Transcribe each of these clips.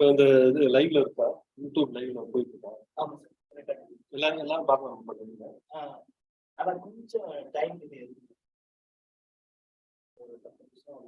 இப்ப இந்த இது லைவ்ல இருக்கா? யூடியூப் லைவ்ல போயிட்டு இருக்கா? ஆமா சார். கரெக்ட்டா. எல்லாரும் பார்க்கலாம் பண்ணுவீங்க. ஆனா கொஞ்சம் டைம் இது ஒரு 10 நிமிஷம்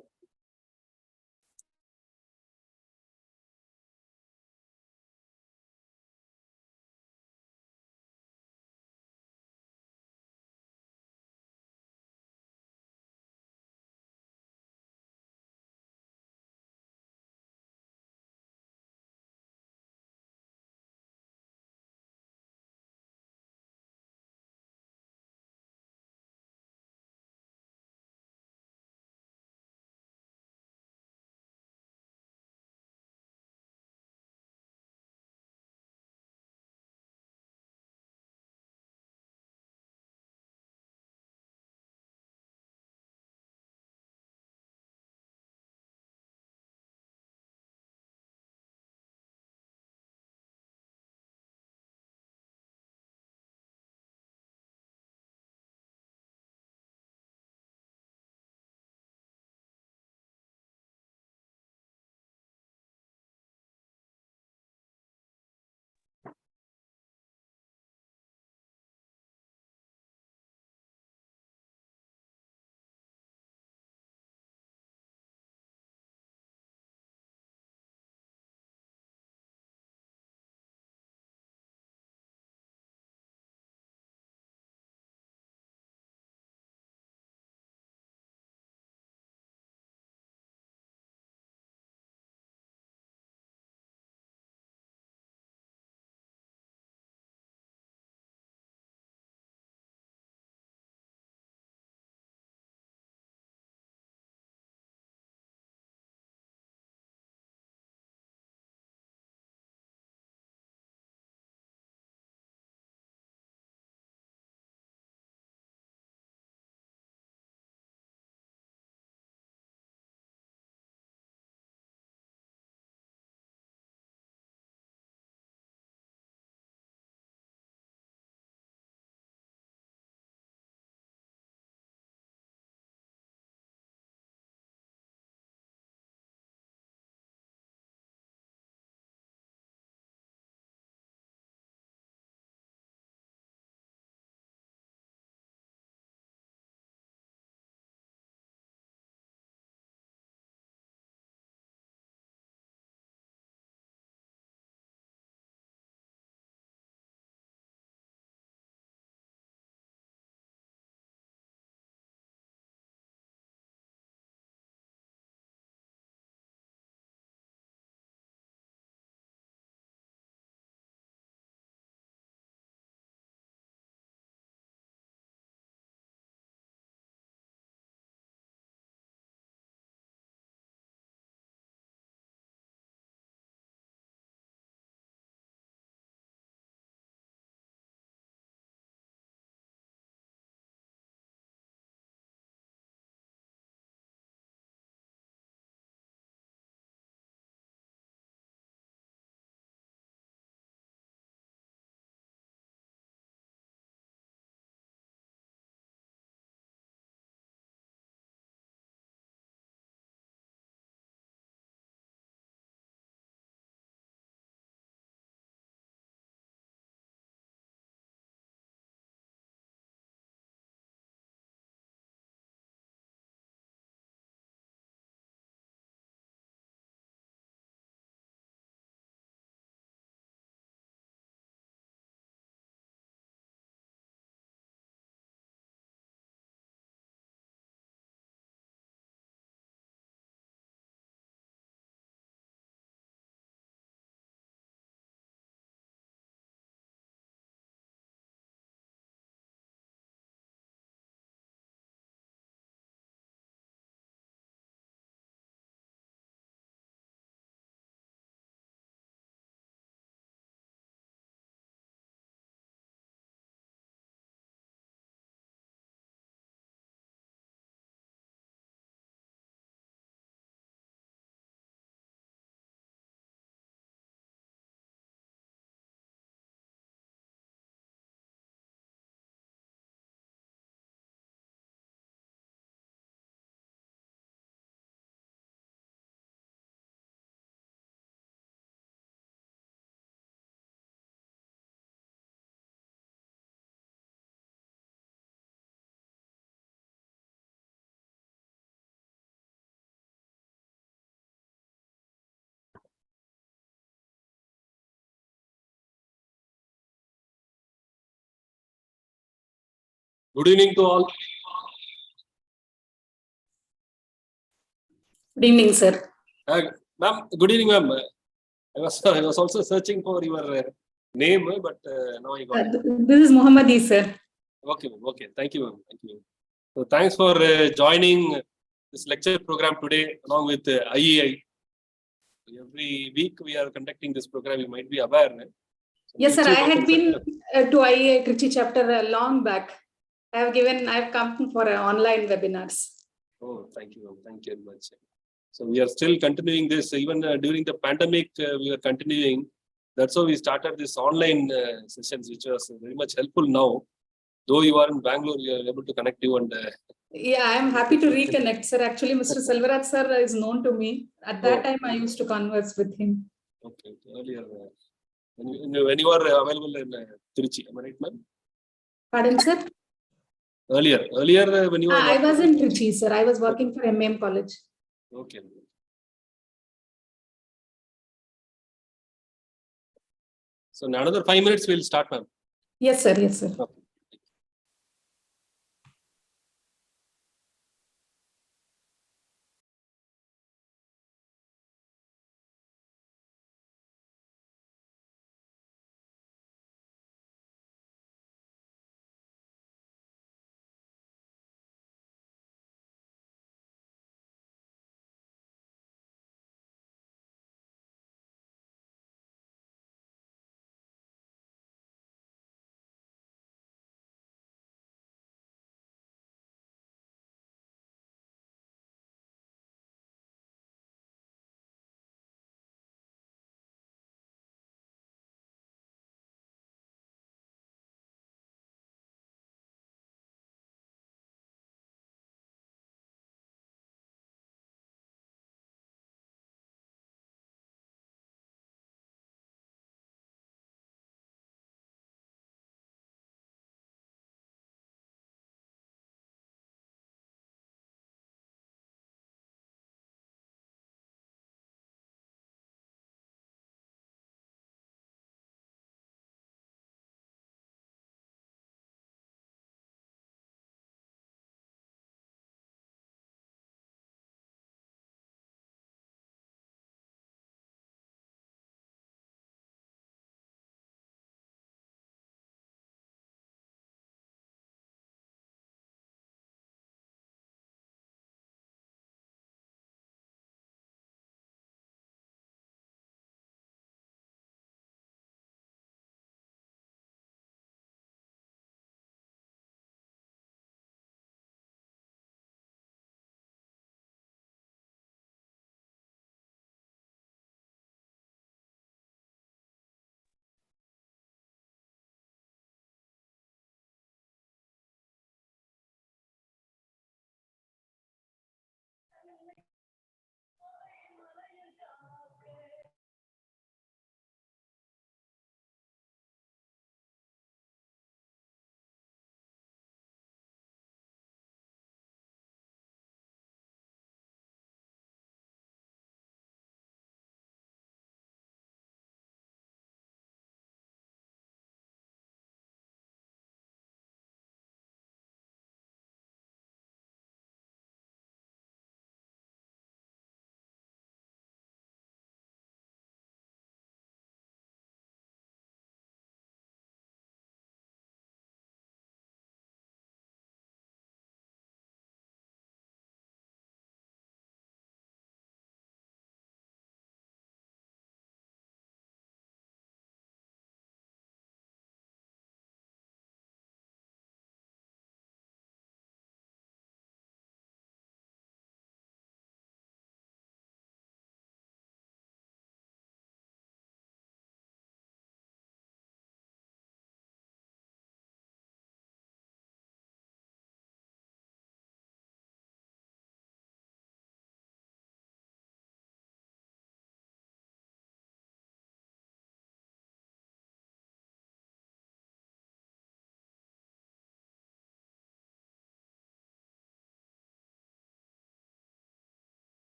Good evening to all. Good evening, sir. Ma'am, good evening, ma'am. I was also searching for your name, but now I got it. This is Mohammadi, sir. Okay, ma'am. Okay. Thank you, ma'am. Thank you. So thanks for joining this lecture program today along with IEI. Every week we are conducting this program. You might be aware. Yes, sir. I Trichy had been Open to IEI Trichy chapter long back. I've come for online webinars. Oh, thank you, ma'am. Thank you very much. So we are still continuing this. Even during the pandemic, we are continuing. That's how we started this online sessions, which was very much helpful now. Though you are in Bangalore, we are able to connect you and. Yeah, I'm happy to reconnect, sir. Actually, Mr. Selvaraj sir is known to me. At that time, I used to converse with him. Okay. Earlier, when you are available in Trichy, am I right, ma'am? Pardon, sir? Earlier, when you were. I was in Trichy, sir. I was working for MM College. Okay. So in another 5 minutes, we'll start, ma'am. Yes, sir. Yes, sir. Okay.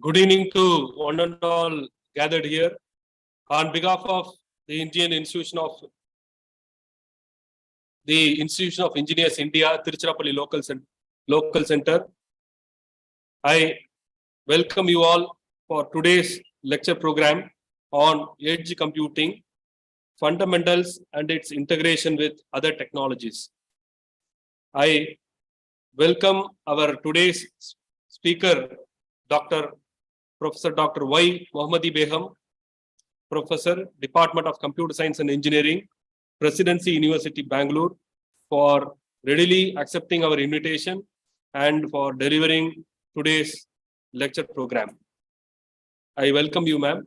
Good evening to one and all gathered here. On behalf of the Institution of Engineers India, Tiruchirappalli Local Center, I welcome you all for today's lecture program on edge computing, fundamentals and its integration with other technologies. I welcome our today's speaker, Professor Dr. Y. Mohammadi Begum, Professor, Department of Computer Science and Engineering, Presidency University, Bangalore, for readily accepting our invitation and for delivering today's lecture program. I welcome you, ma'am.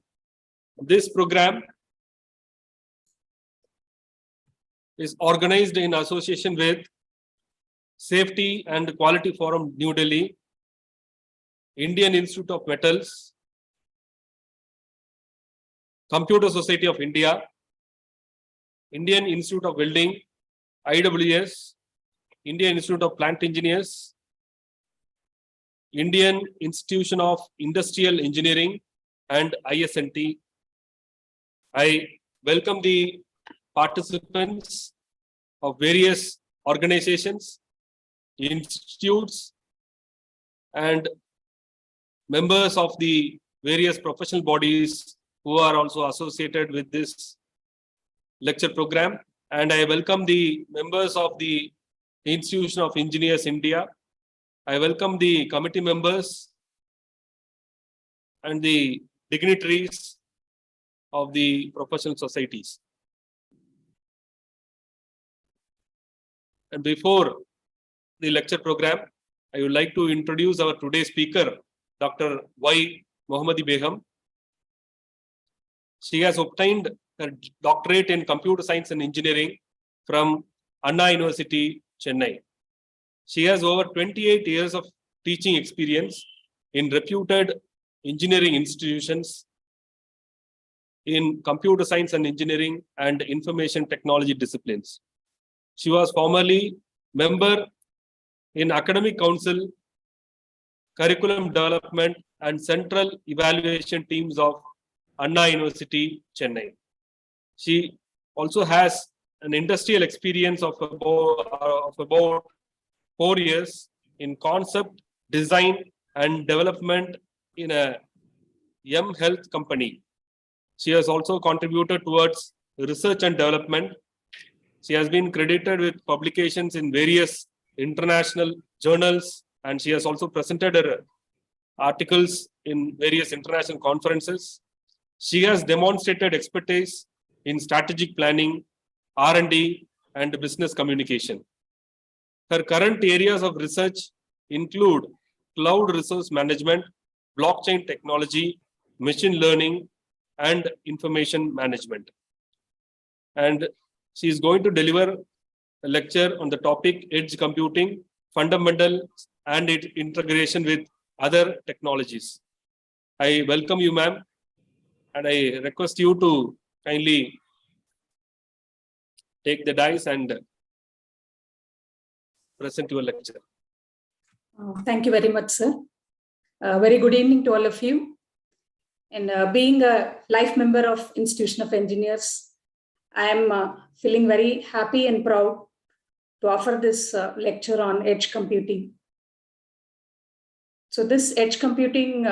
This program is organized in association with Safety and Quality Forum, New Delhi, Indian Institute of Metals, Computer Society of India, Indian Institute of Welding, IWS, Indian Institute of Plant Engineers, Indian Institution of Industrial Engineering, and ISNT. I welcome the participants of various organizations, institutes, and members of the various professional bodies who are also associated with this lecture program. And I welcome the members of the Institution of Engineers India. I welcome the committee members and the dignitaries of the professional societies. And before the lecture program, I would like to introduce our today's speaker, Dr. Y. Mohammadi Begum. She has obtained her doctorate in computer science and engineering from Anna University, Chennai. She has over 28 years of teaching experience in reputed engineering institutions in computer science and engineering and information technology disciplines. She was formerly member in Academic Council, Curriculum Development and Central Evaluation teams of Anna University, Chennai. She also has an industrial experience of about 4 years in concept, design, and development in a Health company. She has also contributed towards research and development. She has been credited with publications in various international journals, and she has also presented her articles in various international conferences. She has demonstrated expertise in strategic planning, R&D, and business communication. Her current areas of research include cloud resource management, blockchain technology, machine learning, and information management. And she is going to deliver a lecture on the topic edge computing, fundamental and its integration with other technologies. I welcome you, ma'am, and I request you to kindly take the dice and present your lecture. Thank you very much, sir. Very good evening to all of you. And being a life member of Institution of Engineers, I am feeling very happy and proud to offer this lecture on edge computing. So this edge computing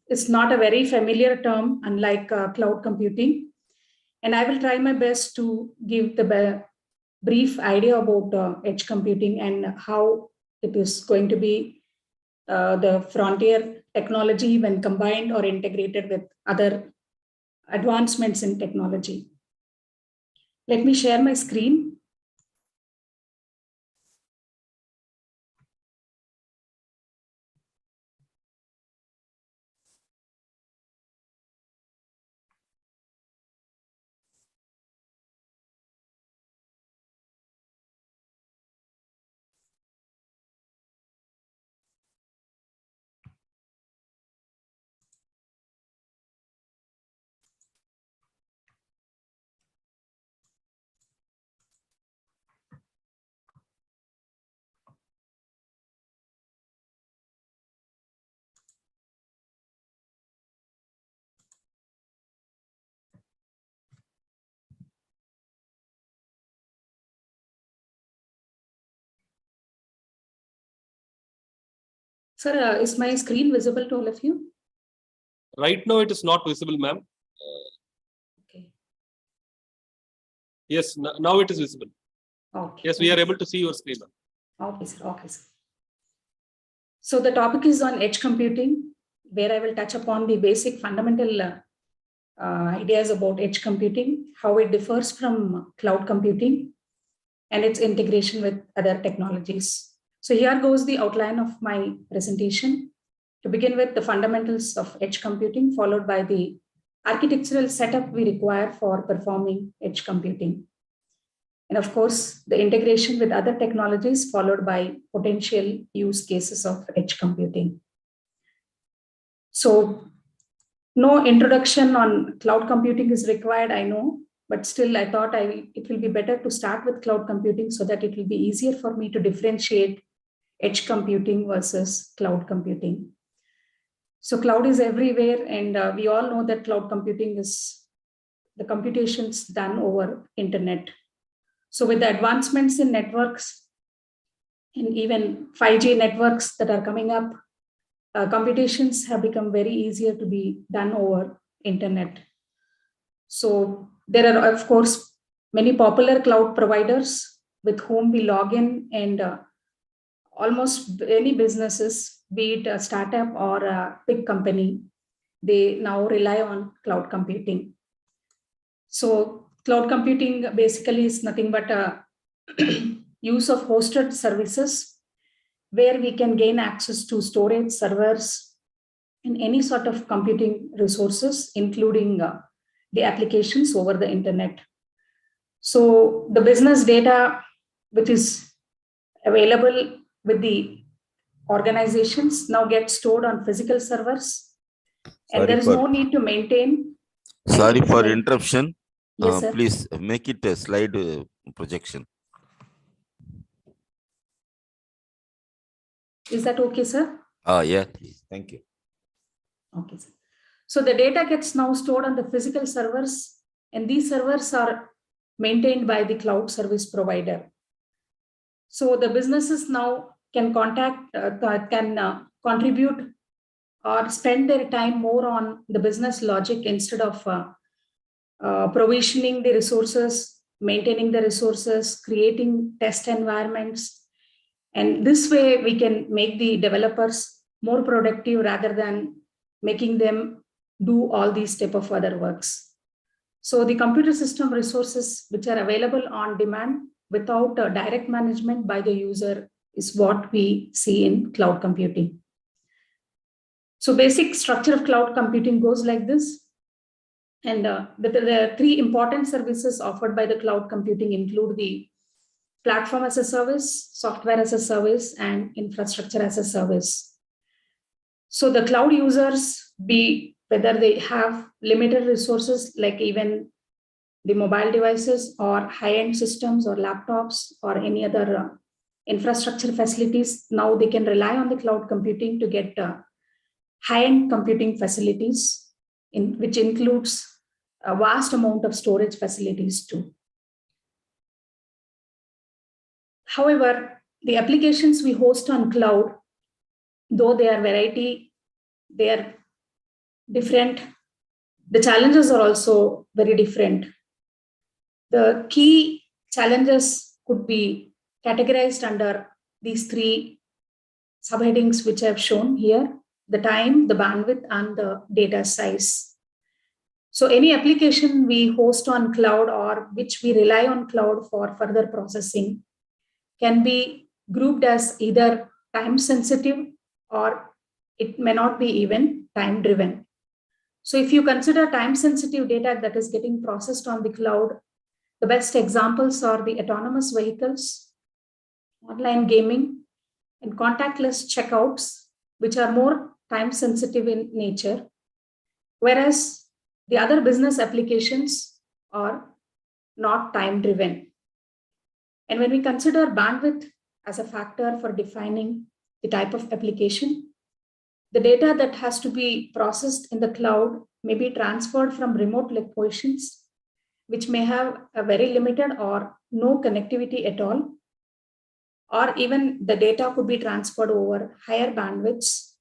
is not a very familiar term, unlike cloud computing. And I will try my best to give the brief idea about edge computing and how it is going to be the frontier technology when combined or integrated with other advancements in technology. Let me share my screen. Sir, is my screen visible to all of you? Right now, it is not visible, ma'am. Okay. Yes, now it is visible. Okay. Yes, we are able to see your screen, ma'am. Okay, sir. Okay, sir. So the topic is on edge computing, where I will touch upon the basic fundamental ideas about edge computing, how it differs from cloud computing, and its integration with other technologies. So here goes the outline of my presentation. To begin with, the fundamentals of edge computing, followed by the architectural setup we require for performing edge computing. And of course, the integration with other technologies, followed by potential use cases of edge computing. So no introduction on cloud computing is required, I know, but still I thought it will be better to start with cloud computing so that it will be easier for me to differentiate edge computing versus cloud computing. So cloud is everywhere, and we all know that cloud computing is the computations done over internet. So with the advancements in networks and even 5G networks that are coming up, computations have become very easier to be done over internet. So there are, of course, many popular cloud providers with whom we log in, and almost any businesses, be it a startup or a big company, they now rely on cloud computing. So cloud computing basically is nothing but a use of hosted services where we can gain access to storage servers and any sort of computing resources, including the applications over the internet. So the business data, which is available with the organizations, now get stored on physical servers, and there is no need to maintain. Sorry for interruption. Yes, sir. Please make it a slide projection. Is that okay, sir? Yeah, please. Thank you. Okay, sir. So the data gets now stored on the physical servers, and these servers are maintained by the cloud service provider. So the businesses now can contribute or spend their time more on the business logic instead of provisioning the resources, maintaining the resources, creating test environments. And this way we can make the developers more productive rather than making them do all these type of other works. So the computer system resources which are available on demand without direct management by the user is what we see in cloud computing. So basic structure of cloud computing goes like this. And the three important services offered by the cloud computing include the platform as a service, software as a service, and infrastructure as a service. So the cloud users, whether they have limited resources like even the mobile devices or high-end systems or laptops or any other infrastructure facilities, now they can rely on the cloud computing to get high-end computing facilities, which includes a vast amount of storage facilities too. However, the applications we host on cloud, though they are they are different, the challenges are also very different. The key challenges could be categorized under these three subheadings which I have shown here: the time, the bandwidth, and the data size. So any application we host on cloud or which we rely on cloud for further processing can be grouped as either time sensitive or it may not be even time driven. So if you consider time sensitive data that is getting processed on the cloud, the best examples are the autonomous vehicles, online gaming, and contactless checkouts, which are more time sensitive in nature, whereas the other business applications are not time driven. And when we consider bandwidth as a factor for defining the type of application, the data that has to be processed in the cloud may be transferred from remote locations, which may have a very limited or no connectivity at all. or even the data could be transferred over higher bandwidths.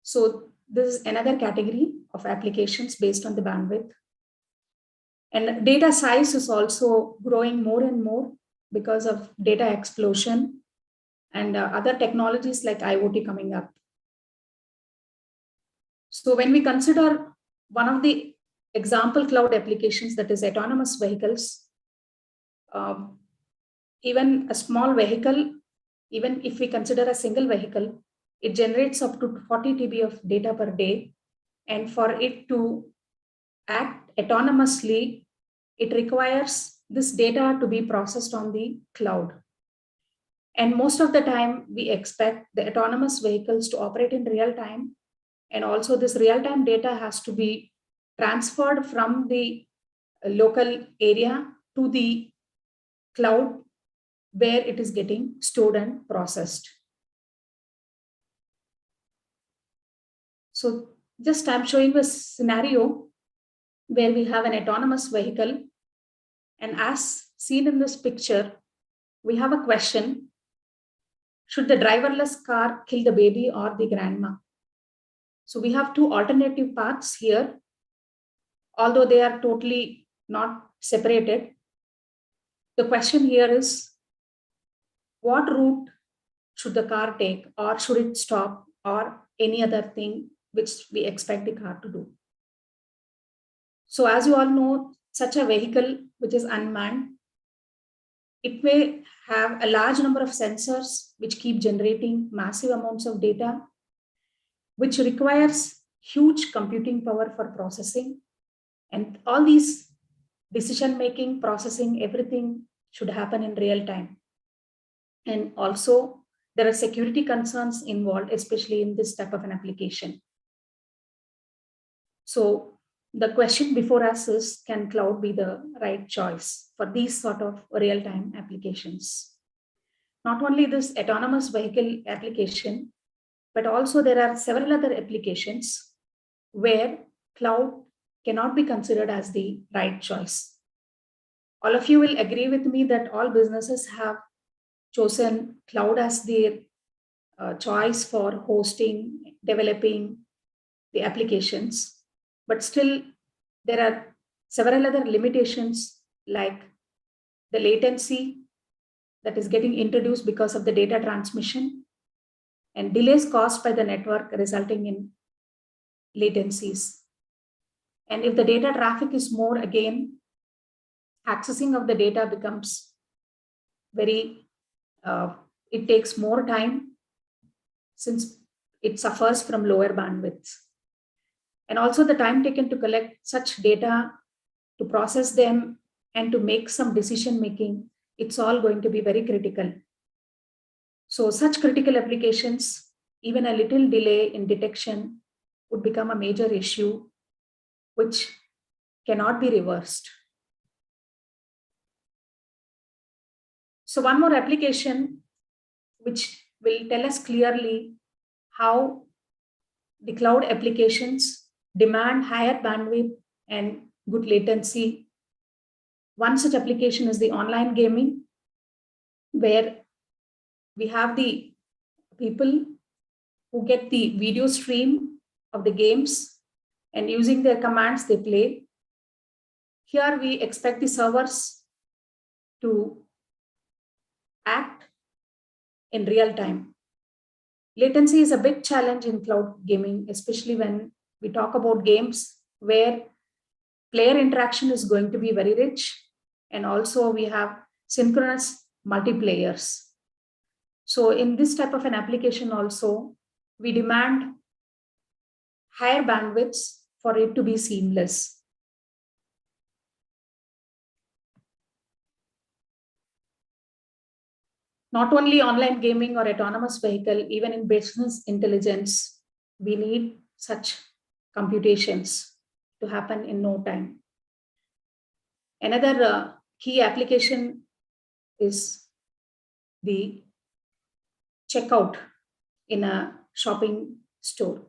So this is another category of applications based on the bandwidth. And data size is also growing more and more because of data explosion and other technologies like IoT coming up. So when we consider one of the example cloud applications, that is autonomous vehicles, even a small vehicle, even if we consider a single vehicle, it generates up to 40 TB of data per day. And for it to act autonomously, it requires this data to be processed on the cloud. And most of the time, we expect the autonomous vehicles to operate in real time. And also this real-time data has to be transferred from the local area to the cloud where it is getting stored and processed. So just I'm showing a scenario where we have an autonomous vehicle. And as seen in this picture, we have a question: should the driverless car kill the baby or the grandma? So we have two alternative paths here, although they are totally not separated. The question here is, what route should the car take, or should it stop, or any other thing which we expect the car to do? So as you all know, such a vehicle which is unmanned, it may have a large number of sensors which keep generating massive amounts of data, which requires huge computing power for processing. And all these decision-making, processing, everything should happen in real time. And also, there are security concerns involved, especially in this type of an application. So the question before us is, can cloud be the right choice for these sort of real-time applications? Not only this autonomous vehicle application, but also there are several other applications where cloud cannot be considered as the right choice. All of you will agree with me that all businesses have chosen cloud as their choice for hosting, developing the applications. But still, there are several other limitations like the latency that is getting introduced because of the data transmission, and delays caused by the network resulting in latencies. And if the data traffic is more, again, accessing of the data becomes very, it takes more time since it suffers from lower bandwidths. And also the time taken to collect such data, to process them, and to make some decision making, it's all going to be very critical. So such critical applications, even a little delay in detection would become a major issue, which cannot be reversed. So one more application which will tell us clearly how the cloud applications demand higher bandwidth and good latency. One such application is the online gaming, where we have the people who get the video stream of the games, and using their commands they play. Here we expect the servers to act in real time. Latency is a big challenge in cloud gaming, especially when we talk about games where player interaction is going to be very rich, and also we have synchronous multiplayers. So in this type of an application also, we demand higher bandwidths for it to be seamless. Not only online gaming or autonomous vehicle, even in business intelligence, we need such computations to happen in no time. Another key application is the checkout in a shopping store.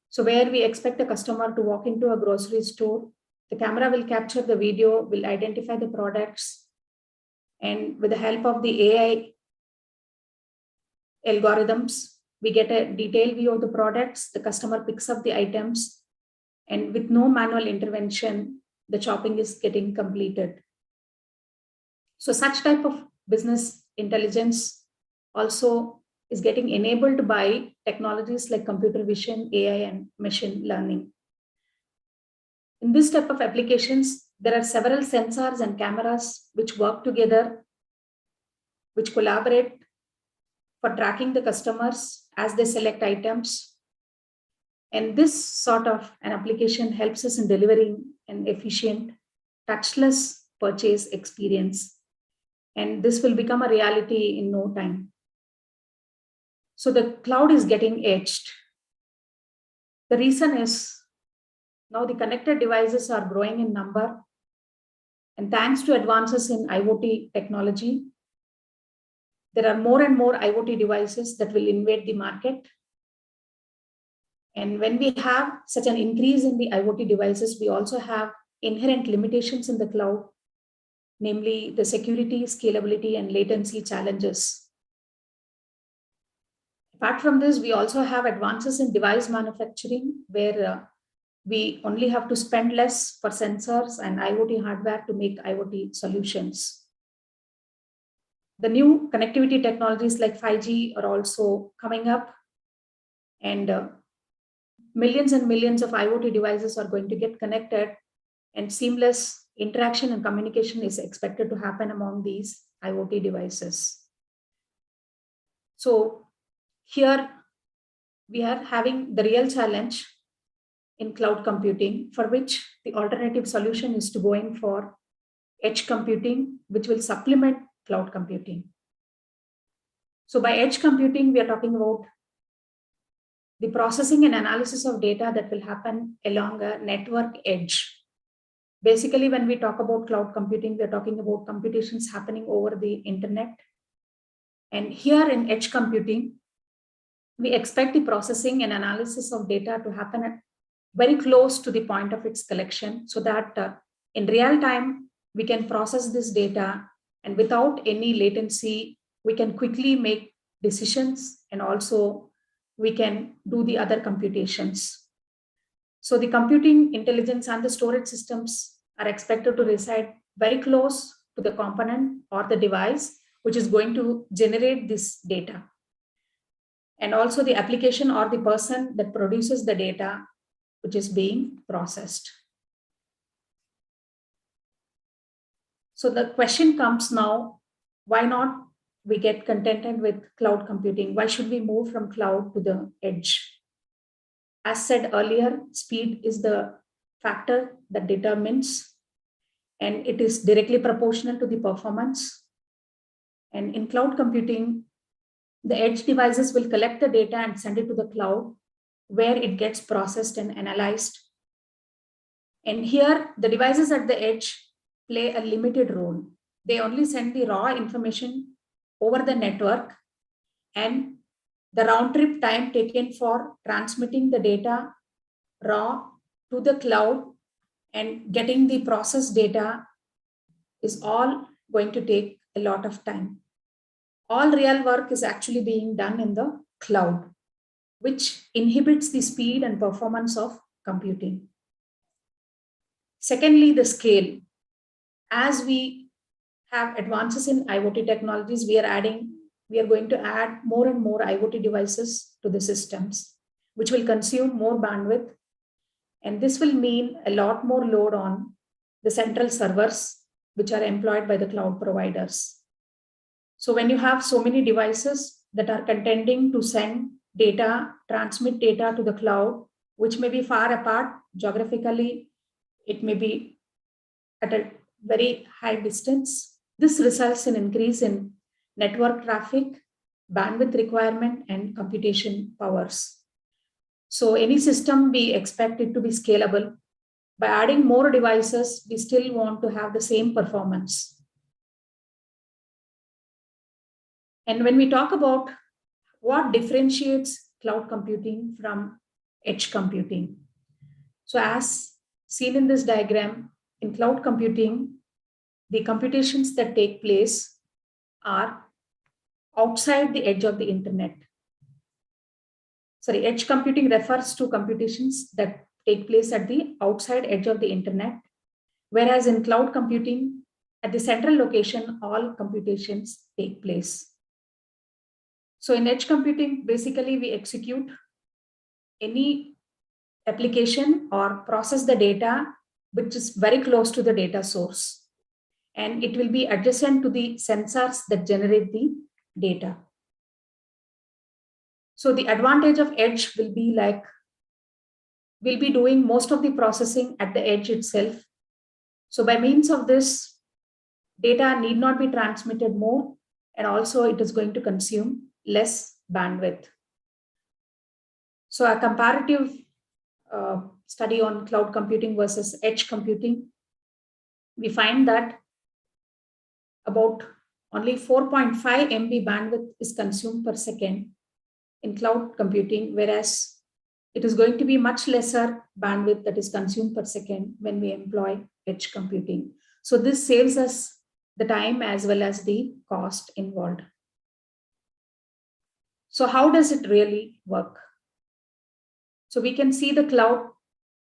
So where we expect a customer to walk into a grocery store, the camera will capture the video, will identify the products, And with the help of the AI algorithms, we get a detailed view of the products, the customer picks up the items, and with no manual intervention, the shopping is getting completed. So such type of business intelligence also is getting enabled by technologies like computer vision, AI, and machine learning. In this type of applications, there are several sensors and cameras which work together, which collaborate for tracking the customers as they select items. And this sort of an application helps us in delivering an efficient, touchless purchase experience. And this will become a reality in no time. So the cloud is getting edged. The reason is now the connected devices are growing in number. And thanks to advances in IoT technology, there are more and more IoT devices that will invade the market. And when we have such an increase in the IoT devices, we also have inherent limitations in the cloud, namely the security, scalability, and latency challenges. Apart from this, we also have advances in device manufacturing, where we only have to spend less for sensors and IoT hardware to make IoT solutions. The new connectivity technologies like 5G are also coming up, and millions and millions of IoT devices are going to get connected, and seamless interaction and communication is expected to happen among these IoT devices. So here we are having the real challenge in cloud computing, for which the alternative solution is to go in for edge computing, which will supplement cloud computing. So by edge computing, we are talking about the processing and analysis of data that will happen along a network edge. Basically, when we talk about cloud computing, we are talking about computations happening over the internet. And here in edge computing, we expect the processing and analysis of data to happen very close to the point of its collection, so that in real time, we can process this data, and without any latency, we can quickly make decisions, and also we can do the other computations. So the computing intelligence and the storage systems are expected to reside very close to the component or the device, which is going to generate this data. And also the application or the person that produces the data, which is being processed. So the question comes now, why not we get contented with cloud computing? Why should we move from cloud to the edge? As said earlier, speed is the factor that determines, and it is directly proportional to the performance. And in cloud computing, the edge devices will collect the data and send it to the cloud, where it gets processed and analyzed. And here, the devices at the edge play a limited role. They only send the raw information over the network, and the round trip time taken for transmitting the data raw to the cloud and getting the processed data is all going to take a lot of time. All real work is actually being done in the cloud, which inhibits the speed and performance of computing. Secondly, the scale. As we have advances in IoT technologies, we are going to add more and more IoT devices to the systems, which will consume more bandwidth. And this will mean a lot more load on the central servers, which are employed by the cloud providers. So when you have so many devices that are contending to send data, transmit data to the cloud, which may be far apart geographically, it may be at a very high distance. This results in increase in network traffic, bandwidth requirement, and computation powers. So any system, we expect it to be scalable. By adding more devices, we still want to have the same performance. And when we talk about what differentiates cloud computing from edge computing, so as seen in this diagram, in cloud computing, the computations that take place are outside the edge of the internet. Sorry, edge computing refers to computations that take place at the outside edge of the internet, whereas in cloud computing, at the central location, all computations take place. So in edge computing, basically we execute any application or process the data which is very close to the data source, and it will be adjacent to the sensors that generate the data. So the advantage of edge will be like, we'll be doing most of the processing at the edge itself. So by means of this, data need not be transmitted more, and also it is going to consume less bandwidth. So a comparative study on cloud computing versus edge computing, we find that about only 4.5 MB bandwidth is consumed per second in cloud computing, whereas it is going to be much lesser bandwidth that is consumed per second when we employ edge computing. So this saves us the time as well as the cost involved. So how does it really work? So we can see the cloud,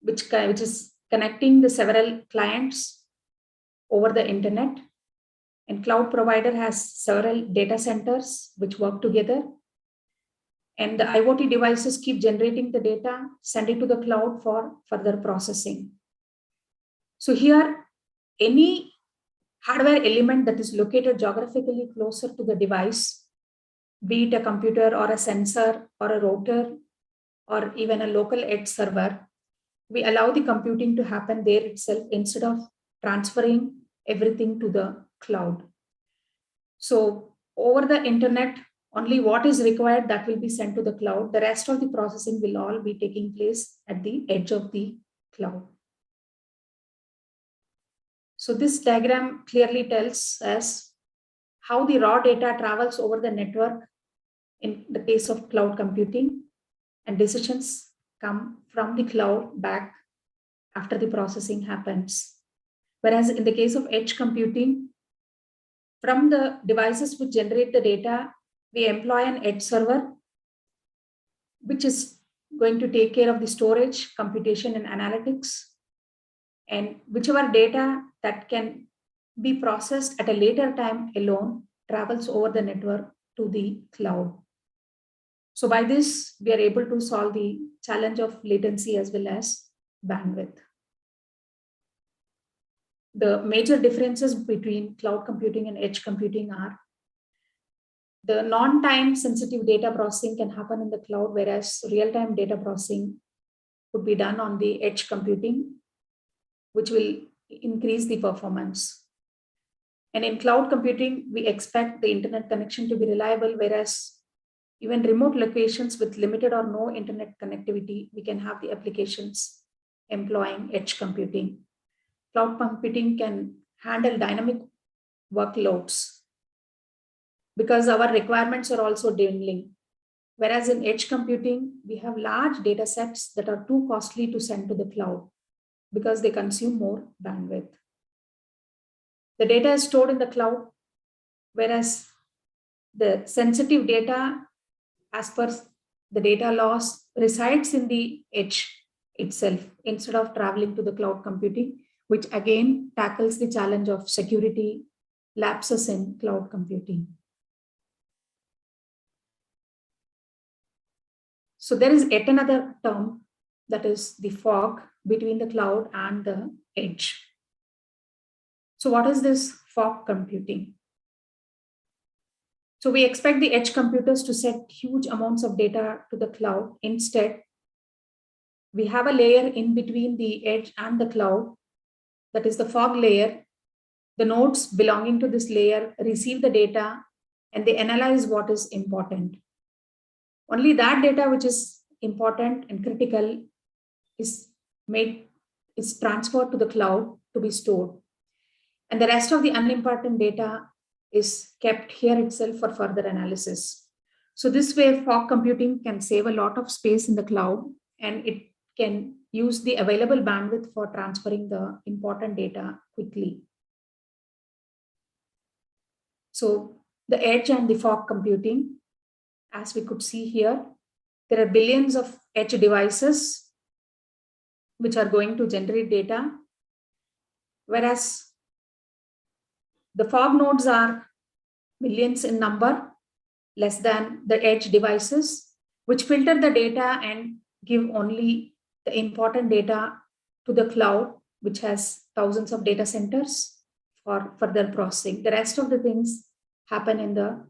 which is connecting the several clients over the internet, and cloud provider has several data centers which work together, and the IoT devices keep generating the data, send it to the cloud for further processing. So here, any hardware element that is located geographically closer to the device, be it a computer or a sensor or a router or even a local edge server, we allow the computing to happen there itself instead of transferring everything to the cloud. So over the internet, only what is required that will be sent to the cloud. The rest of the processing will all be taking place at the edge of the cloud. So this diagram clearly tells us how the raw data travels over the network in the case of cloud computing, and decisions come from the cloud back after the processing happens. Whereas in the case of edge computing, from the devices which generate the data, we employ an edge server, which is going to take care of the storage, computation, and analytics. And whichever data that can be processed at a later time alone travels over the network to the cloud. So by this, we are able to solve the challenge of latency as well as bandwidth. The major differences between cloud computing and edge computing are the non-time sensitive data processing can happen in the cloud, whereas real-time data processing could be done on the edge computing, which will increase the performance. And in cloud computing, we expect the internet connection to be reliable, whereas even remote locations with limited or no internet connectivity, we can have the applications employing edge computing. Cloud computing can handle dynamic workloads because our requirements are also dwindling. Whereas in edge computing, we have large data sets that are too costly to send to the cloud because they consume more bandwidth. The data is stored in the cloud, whereas the sensitive data, as per the data laws, resides in the edge itself instead of traveling to the cloud computing, which again tackles the challenge of security lapses in cloud computing. So there is yet another term, that is the fog between the cloud and the edge. So what is this fog computing? So we expect the edge computers to send huge amounts of data to the cloud. Instead, we have a layer in between the edge and the cloud, that is the fog layer. The nodes belonging to this layer receive the data and they analyze what is important. Only that data which is important and critical is transferred to the cloud to be stored. And the rest of the unimportant data is kept here itself for further analysis. So this way, fog computing can save a lot of space in the cloud, and it can use the available bandwidth for transferring the important data quickly. So the edge and the fog computing. As we could see here, there are billions of edge devices which are going to generate data, whereas the fog nodes are millions in number, less than the edge devices, which filter the data and give only the important data to the cloud, which has thousands of data centers for further processing. The rest of the things happen in the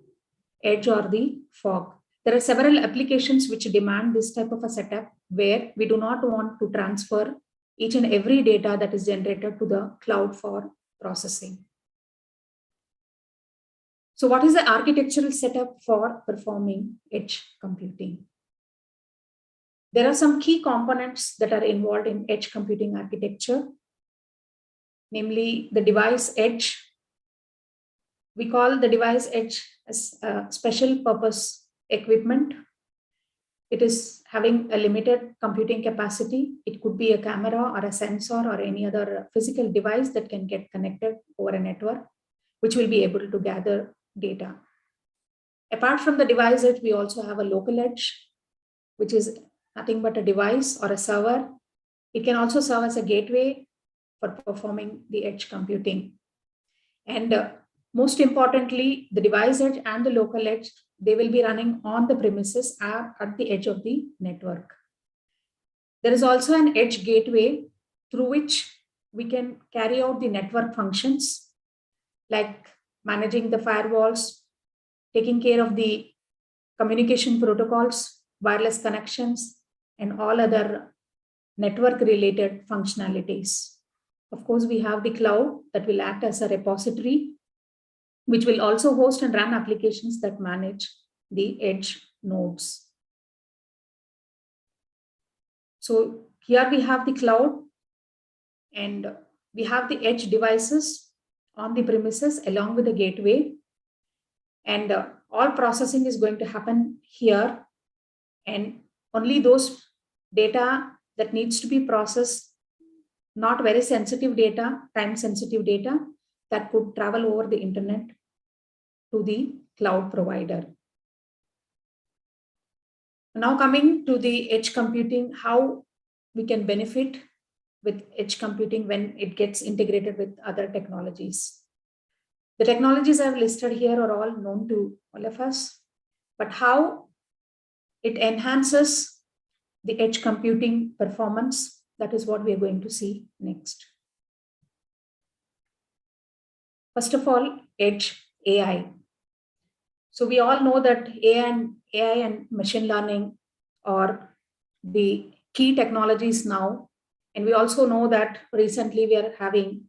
edge or the fog. There are several applications which demand this type of a setup where we do not want to transfer each and every data that is generated to the cloud for processing. So what is the architectural setup for performing edge computing? There are some key components that are involved in edge computing architecture, namely the device edge. We call the device edge as a special purpose equipment. It is having a limited computing capacity. It could be a camera or a sensor or any other physical device that can get connected over a network, which will be able to gather data. Apart from the device edge, we also have a local edge, which is nothing but a device or a server. It can also serve as a gateway for performing the edge computing. And most importantly, the device edge and the local edge, they will be running on the premises or at the edge of the network. There is also an edge gateway through which we can carry out the network functions like managing the firewalls, taking care of the communication protocols, wireless connections, and all other network-related functionalities. Of course, we have the cloud that will act as a repository, which will also host and run applications that manage the edge nodes. So here we have the cloud, and we have the edge devices on the premises along with the gateway. And all processing is going to happen here. And only those data that needs to be processed, not very sensitive data, time sensitive data, that could travel over the internet to the cloud provider. Now coming to the edge computing, how we can benefit with edge computing when it gets integrated with other technologies. The technologies I've listed here are all known to all of us, but how it enhances the edge computing performance, that is what we are going to see next. First of all, edge AI. So we all know that AI and machine learning are the key technologies now. And we also know that recently we are having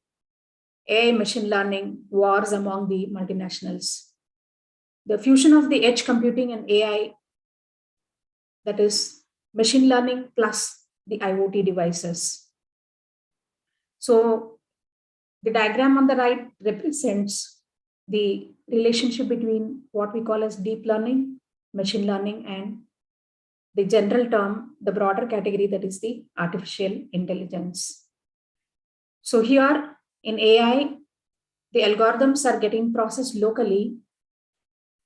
AI machine learning wars among the multinationals. The fusion of the edge computing and AI, that is machine learning plus the IoT devices. So the diagram on the right represents the relationship between what we call as deep learning, machine learning, and the general term, the broader category, that is the artificial intelligence. So here in AI, the algorithms are getting processed locally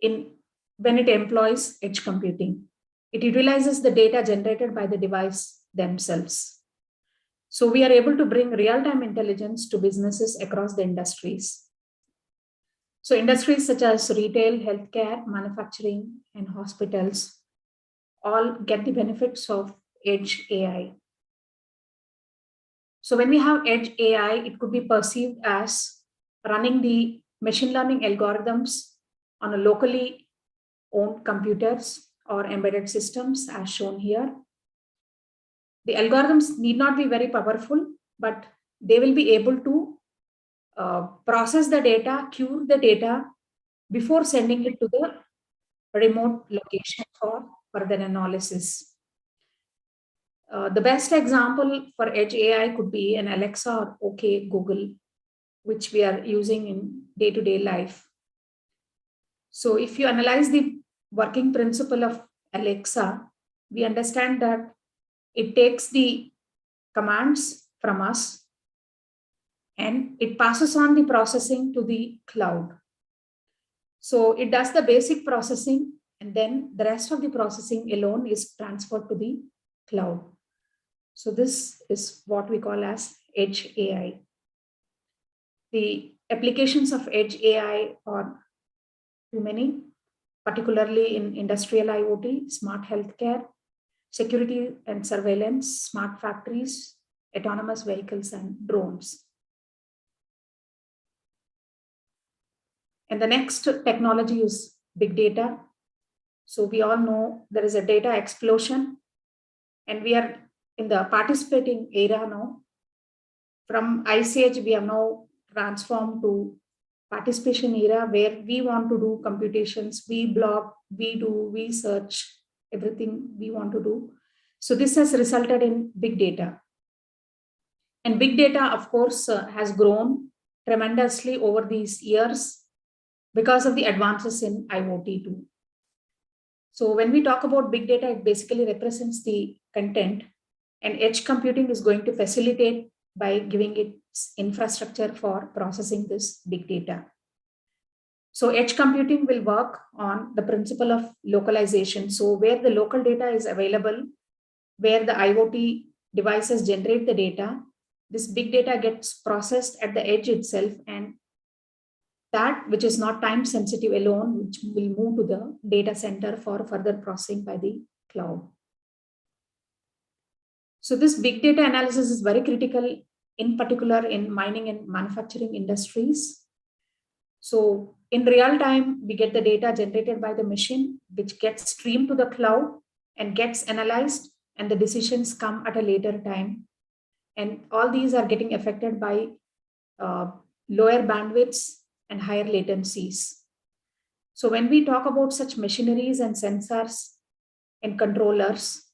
when it employs edge computing. It utilizes the data generated by the device themselves. So we are able to bring real-time intelligence to businesses across the industries. So industries such as retail, healthcare, manufacturing, and hospitals all get the benefits of edge AI. So when we have edge AI, it could be perceived as running the machine learning algorithms on a locally owned computers or embedded systems as shown here. The algorithms need not be very powerful, but they will be able to process the data, cure the data before sending it to the remote location for further analysis. The best example for edge AI could be an Alexa or OK Google, which we are using in day-to-day life. So if you analyze the working principle of Alexa, we understand that it takes the commands from us and it passes on the processing to the cloud. So it does the basic processing, and then the rest of the processing alone is transferred to the cloud. So this is what we call as edge AI. The applications of edge AI are too many, particularly in industrial IoT, smart healthcare, security and surveillance, smart factories, autonomous vehicles, and drones. And the next technology is big data. So we all know there is a data explosion, and we are in the participating era now. From Ice Age, we have now transformed to participation era, where we want to do computations, we blog, we search, everything we want to do. So this has resulted in big data. And big data, of course, has grown tremendously over these years because of the advances in IoT too. So when we talk about big data, it basically represents the content, and edge computing is going to facilitate by giving its infrastructure for processing this big data. So edge computing will work on the principle of localization. So where the local data is available, where the IoT devices generate the data, this big data gets processed at the edge itself, and that which is not time sensitive alone, which will move to the data center for further processing by the cloud. So this big data analysis is very critical, in particular in mining and manufacturing industries. So in real time, we get the data generated by the machine, which gets streamed to the cloud and gets analyzed, and the decisions come at a later time. And all these are getting affected by lower bandwidths and higher latencies. So when we talk about such machineries and sensors and controllers,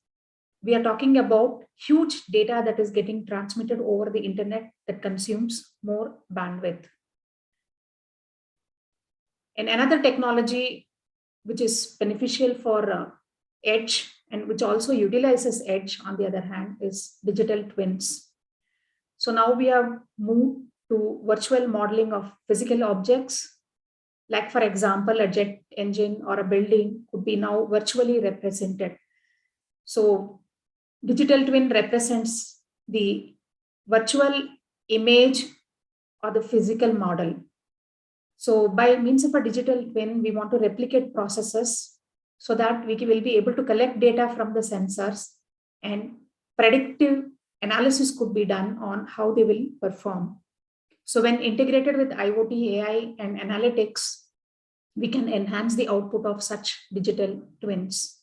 we are talking about huge data that is getting transmitted over the internet that consumes more bandwidth. And another technology which is beneficial for edge and which also utilizes edge, on the other hand, is digital twins. So now we have moved to virtual modeling of physical objects, like for example, a jet engine or a building could be now virtually represented. So digital twin represents the virtual image or the physical model. So by means of a digital twin, we want to replicate processes so that we will be able to collect data from the sensors, and predictive analysis could be done on how they will perform. So when integrated with IoT, AI, and analytics, we can enhance the output of such digital twins.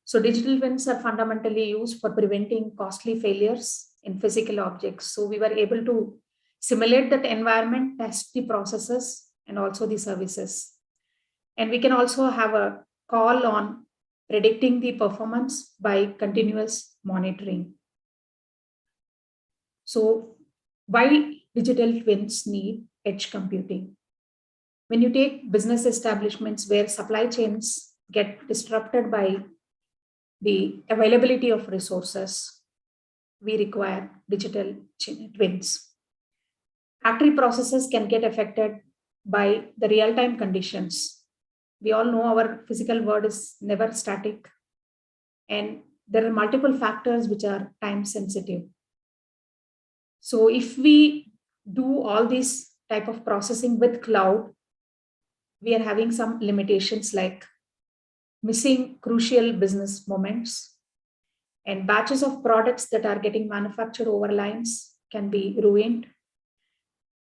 So digital twins are fundamentally used for preventing costly failures in physical objects. So we were able to simulate that environment, test the processes, and also the services. And we can also have a call on predicting the performance by continuous monitoring. So why digital twins need edge computing? When you take business establishments where supply chains get disrupted by the availability of resources, we require digital twins. Factory processes can get affected by the real-time conditions. We all know our physical world is never static, and there are multiple factors which are time sensitive. So if we do all these type of processing with cloud, we are having some limitations like missing crucial business moments, and batches of products that are getting manufactured over lines can be ruined.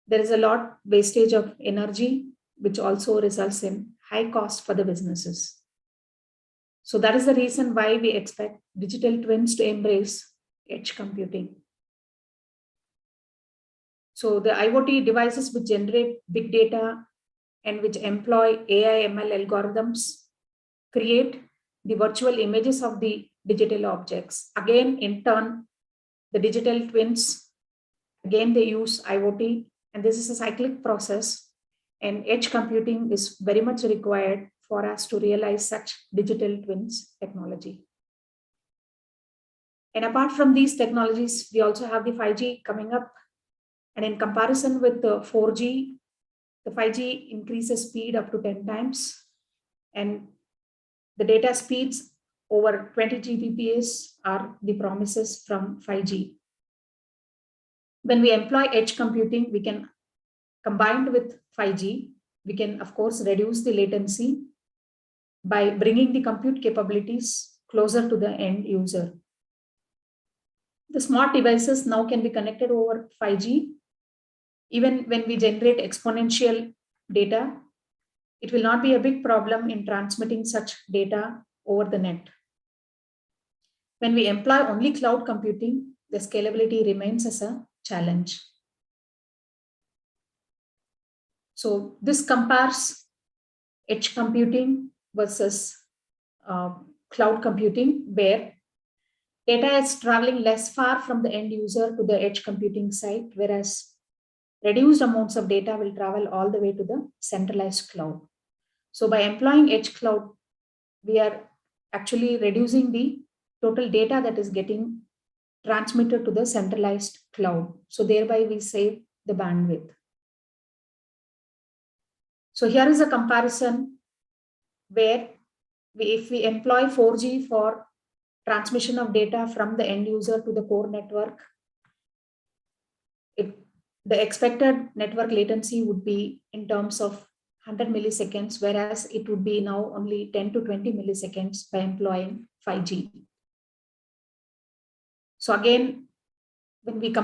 There is a lot wastage of energy, which also results in high cost for the businesses. So that is the reason why we expect digital twins to embrace edge computing. So the IoT devices which generate big data and which employ AI ML algorithms create the virtual images of the digital objects. Again, in turn, the digital twins, again, they use IoT, and this is a cyclic process, and edge computing is very much required for us to realize such digital twins technology. And apart from these technologies, we also have the 5G coming up. And in comparison with the 4G, the 5G increases speed up to 10 times, and the data speeds over 20 Gbps are the promises from 5G. When we employ edge computing, we can, combined with 5G, we can of course reduce the latency by bringing the compute capabilities closer to the end user. The smart devices now can be connected over 5G. Even when we generate exponential data, it will not be a big problem in transmitting such data over the net. When we employ only cloud computing, the scalability remains as a challenge. So this compares edge computing versus cloud computing, where data is traveling less far from the end user to the edge computing site, whereas reduced amounts of data will travel all the way to the centralized cloud. So by employing edge cloud, we are actually reducing the total data that is getting transmitted to the centralized cloud. So thereby we save the bandwidth. So here is a comparison where if we employ 4G for transmission of data from the end user to the core network, the expected network latency would be in terms of 100 milliseconds, whereas it would be now only 10 to 20 milliseconds by employing 5G. So again, when we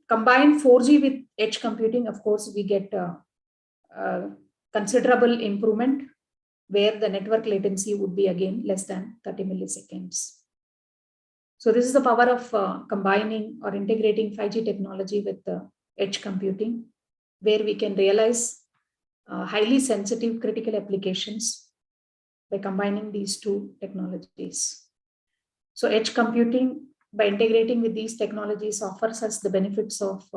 combine 4G with edge computing, of course, we get a considerable improvement where the network latency would be again less than 30 milliseconds. So this is the power of combining or integrating 5G technology with the edge computing, where we can realize highly sensitive critical applications by combining these two technologies. So edge computing, by integrating with these technologies, offers us the benefits of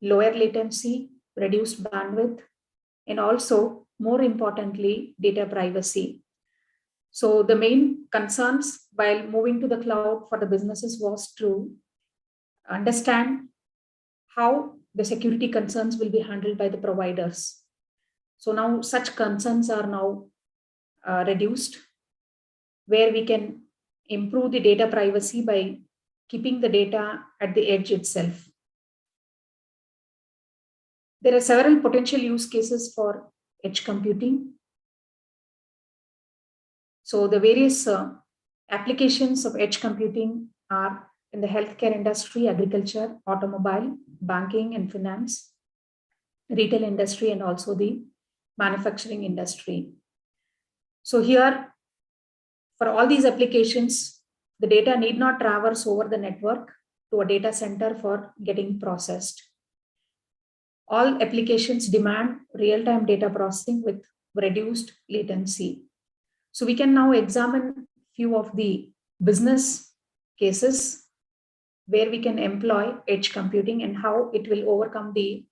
lower latency, reduced bandwidth, and also, more importantly, data privacy. So the main concerns while moving to the cloud for the businesses was to understand how the security concerns will be handled by the providers. So now such concerns are now reduced, where we can improve the data privacy by keeping the data at the edge itself. There are several potential use cases for edge computing. So the various applications of edge computing are in the healthcare industry, agriculture, automobile, banking and finance, retail industry, and also the manufacturing industry. So here, for all these applications, the data need not traverse over the network to a data center for getting processed. All applications demand real-time data processing with reduced latency. So we can now examine few of the business cases where we can employ edge computing and how it will overcome the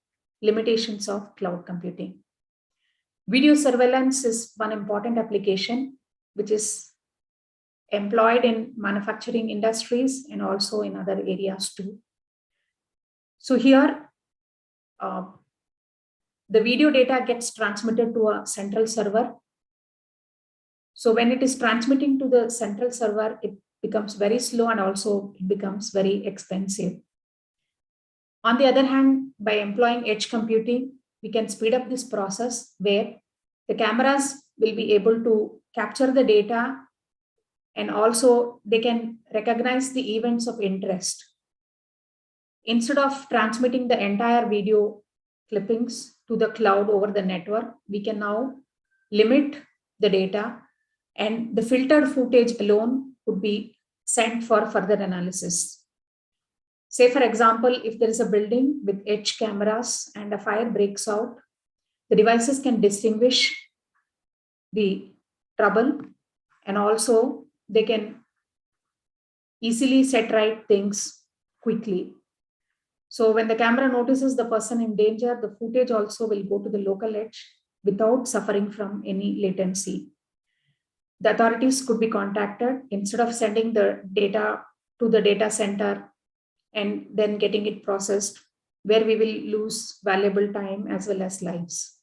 limitations of cloud computing. Video surveillance is one important application which is employed in manufacturing industries and also in other areas too. So here, the video data gets transmitted to a central server. So when it is transmitting to the central server, it becomes very slow and also it becomes very expensive. On the other hand, by employing edge computing, we can speed up this process where the cameras will be able to capture the data and also they can recognize the events of interest. Instead of transmitting the entire video clippings to the cloud over the network, we can now limit the data and the filtered footage alone would be sent for further analysis. Say, for example, if there is a building with edge cameras and a fire breaks out, the devices can distinguish the trouble and also they can easily set right things quickly. So when the camera notices the person in danger, the footage also will go to the local edge without suffering from any latency. The authorities could be contacted instead of sending the data to the data center and then getting it processed, where we will lose valuable time as well as lives.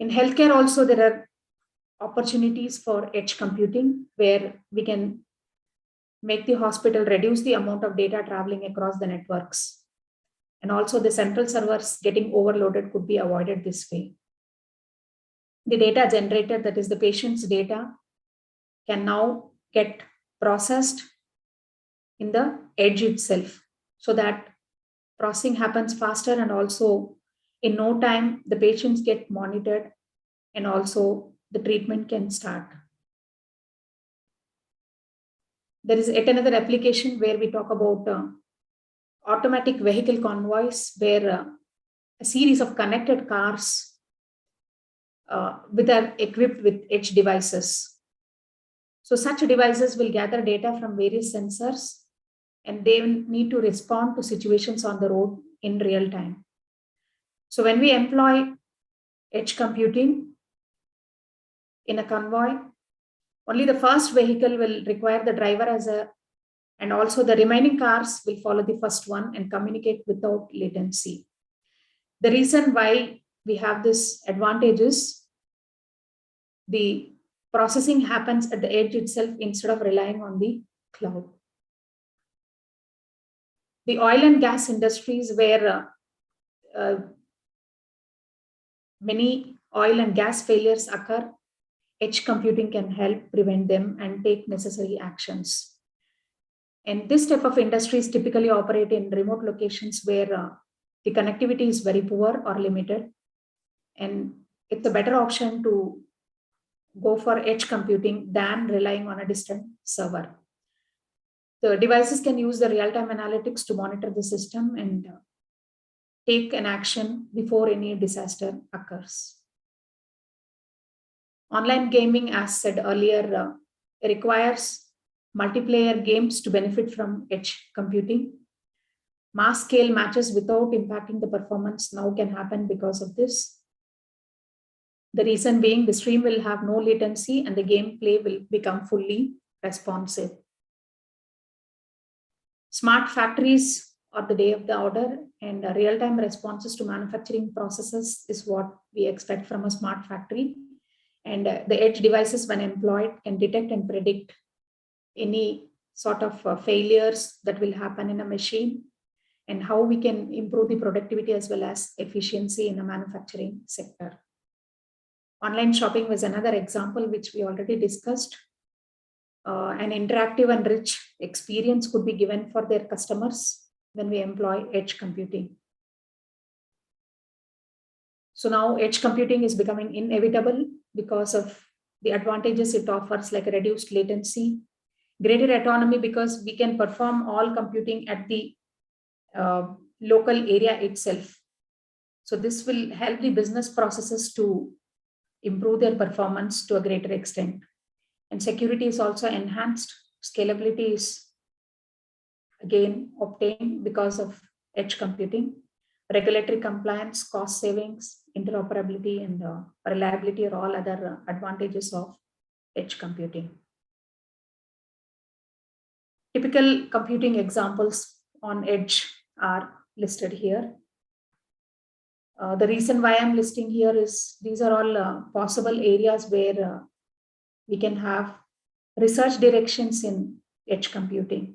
In healthcare also, there are opportunities for edge computing where we can make the hospital reduce the amount of data traveling across the networks. And also the central servers getting overloaded could be avoided this way. The data generated, that is the patient's data, can now get processed in the edge itself, so that processing happens faster, and also in no time the patients get monitored and also the treatment can start. There is yet another application where we talk about automatic vehicle convoys, where a series of connected cars are equipped with edge devices. So such devices will gather data from various sensors, and they will need to respond to situations on the road in real time. So when we employ edge computing in a convoy, only the first vehicle will require the driver and also the remaining cars will follow the first one and communicate without latency. The reason why we have this advantage is the processing happens at the edge itself instead of relying on the cloud. The oil and gas industries, where many oil and gas failures occur, edge computing can help prevent them and take necessary actions. And this type of industries typically operate in remote locations where the connectivity is very poor or limited. And it's a better option to go for edge computing than relying on a distant server. The devices can use the real-time analytics to monitor the system and take an action before any disaster occurs. Online gaming, as said earlier, requires multiplayer games to benefit from edge computing. Mass scale matches without impacting the performance now can happen because of this. The reason being the stream will have no latency and the gameplay will become fully responsive. Smart factories are the day of the order, and real-time responses to manufacturing processes is what we expect from a smart factory. And the edge devices, when employed, can detect and predict any sort of failures that will happen in a machine, and how we can improve the productivity as well as efficiency in the manufacturing sector. Online shopping was another example which we already discussed. An interactive and rich experience could be given for their customers when we employ edge computing. So now edge computing is becoming inevitable because of the advantages it offers, like reduced latency, greater autonomy, because we can perform all computing at the local area itself. So this will help the business processes to improve their performance to a greater extent. And security is also enhanced. Scalability is again obtained because of edge computing. Regulatory compliance, cost savings, interoperability, and reliability are all other advantages of edge computing. Typical computing examples on edge are listed here. The reason why I'm listing here is these are all possible areas where we can have research directions in edge computing.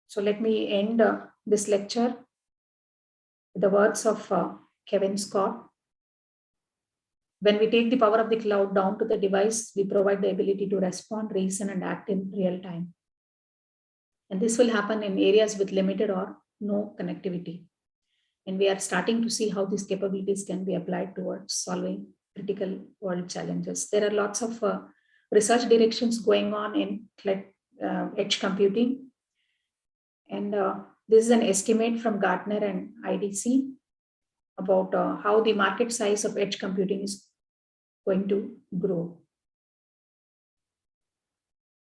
So let me end this lecture with the words of Kevin Scott. When we take the power of the cloud down to the device, we provide the ability to respond, reason, and act in real time. And this will happen in areas with limited or no connectivity. And we are starting to see how these capabilities can be applied towards solving critical world challenges. There are lots of research directions going on in edge computing. And this is an estimate from Gartner and IDC about how the market size of edge computing is going to grow.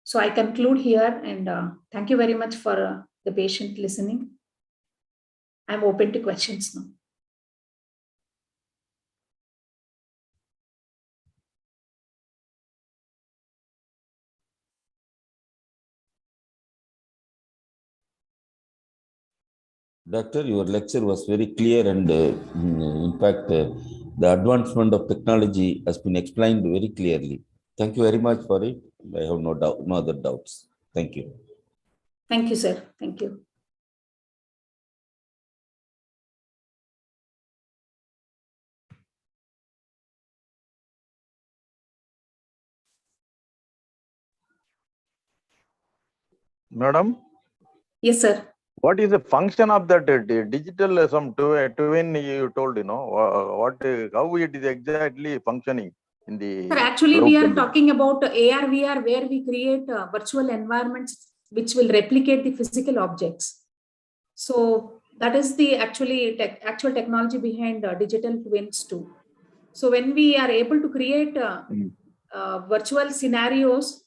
So I conclude here, and thank you very much for the patient listening. I'm open to questions now. Doctor, your lecture was very clear and in fact, the advancement of technology has been explained very clearly. Thank you very much for it. I have no doubt, no other doubts. Thank you. Thank you, sir. Thank you. Madam, Yes, sir. what is the function of that digital twin you told, how it is exactly functioning in the Sir, actually, cloud we are computing? talking about AR, VR, where we create virtual environments which will replicate the physical objects. So that is the actual technology behind digital twins too. So when we are able to create virtual scenarios,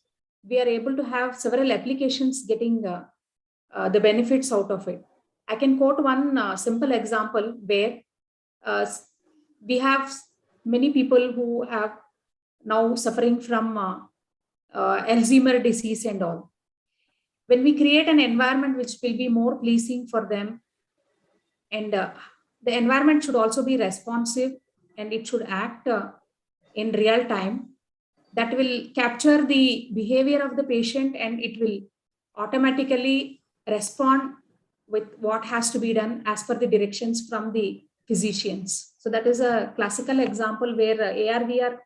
we are able to have several applications getting the benefits out of it. I can quote one simple example where we have many people who have now suffering from Alzheimer disease and all. When we create an environment which will be more pleasing for them, and the environment should also be responsive and it should act in real time, that will capture the behavior of the patient and it will automatically respond with what has to be done as per the directions from the physicians. So that is a classical example where AR VR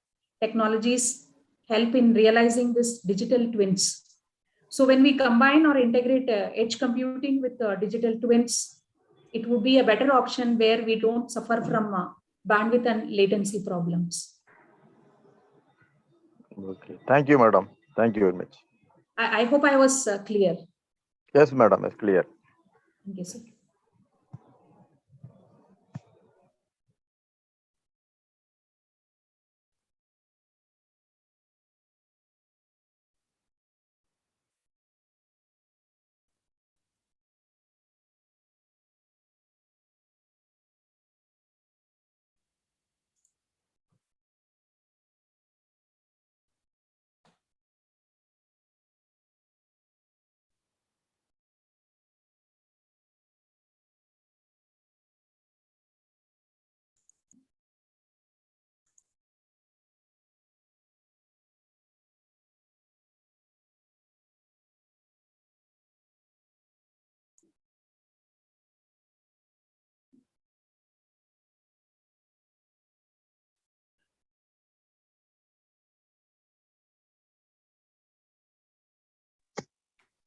technologies help in realizing this digital twins. So when we combine or integrate edge computing with digital twins, it would be a better option where we don't suffer from bandwidth and latency problems. Okay. Thank you, madam. Thank you very much. I hope I was clear. Yes, madam, it's clear. Thank you, sir.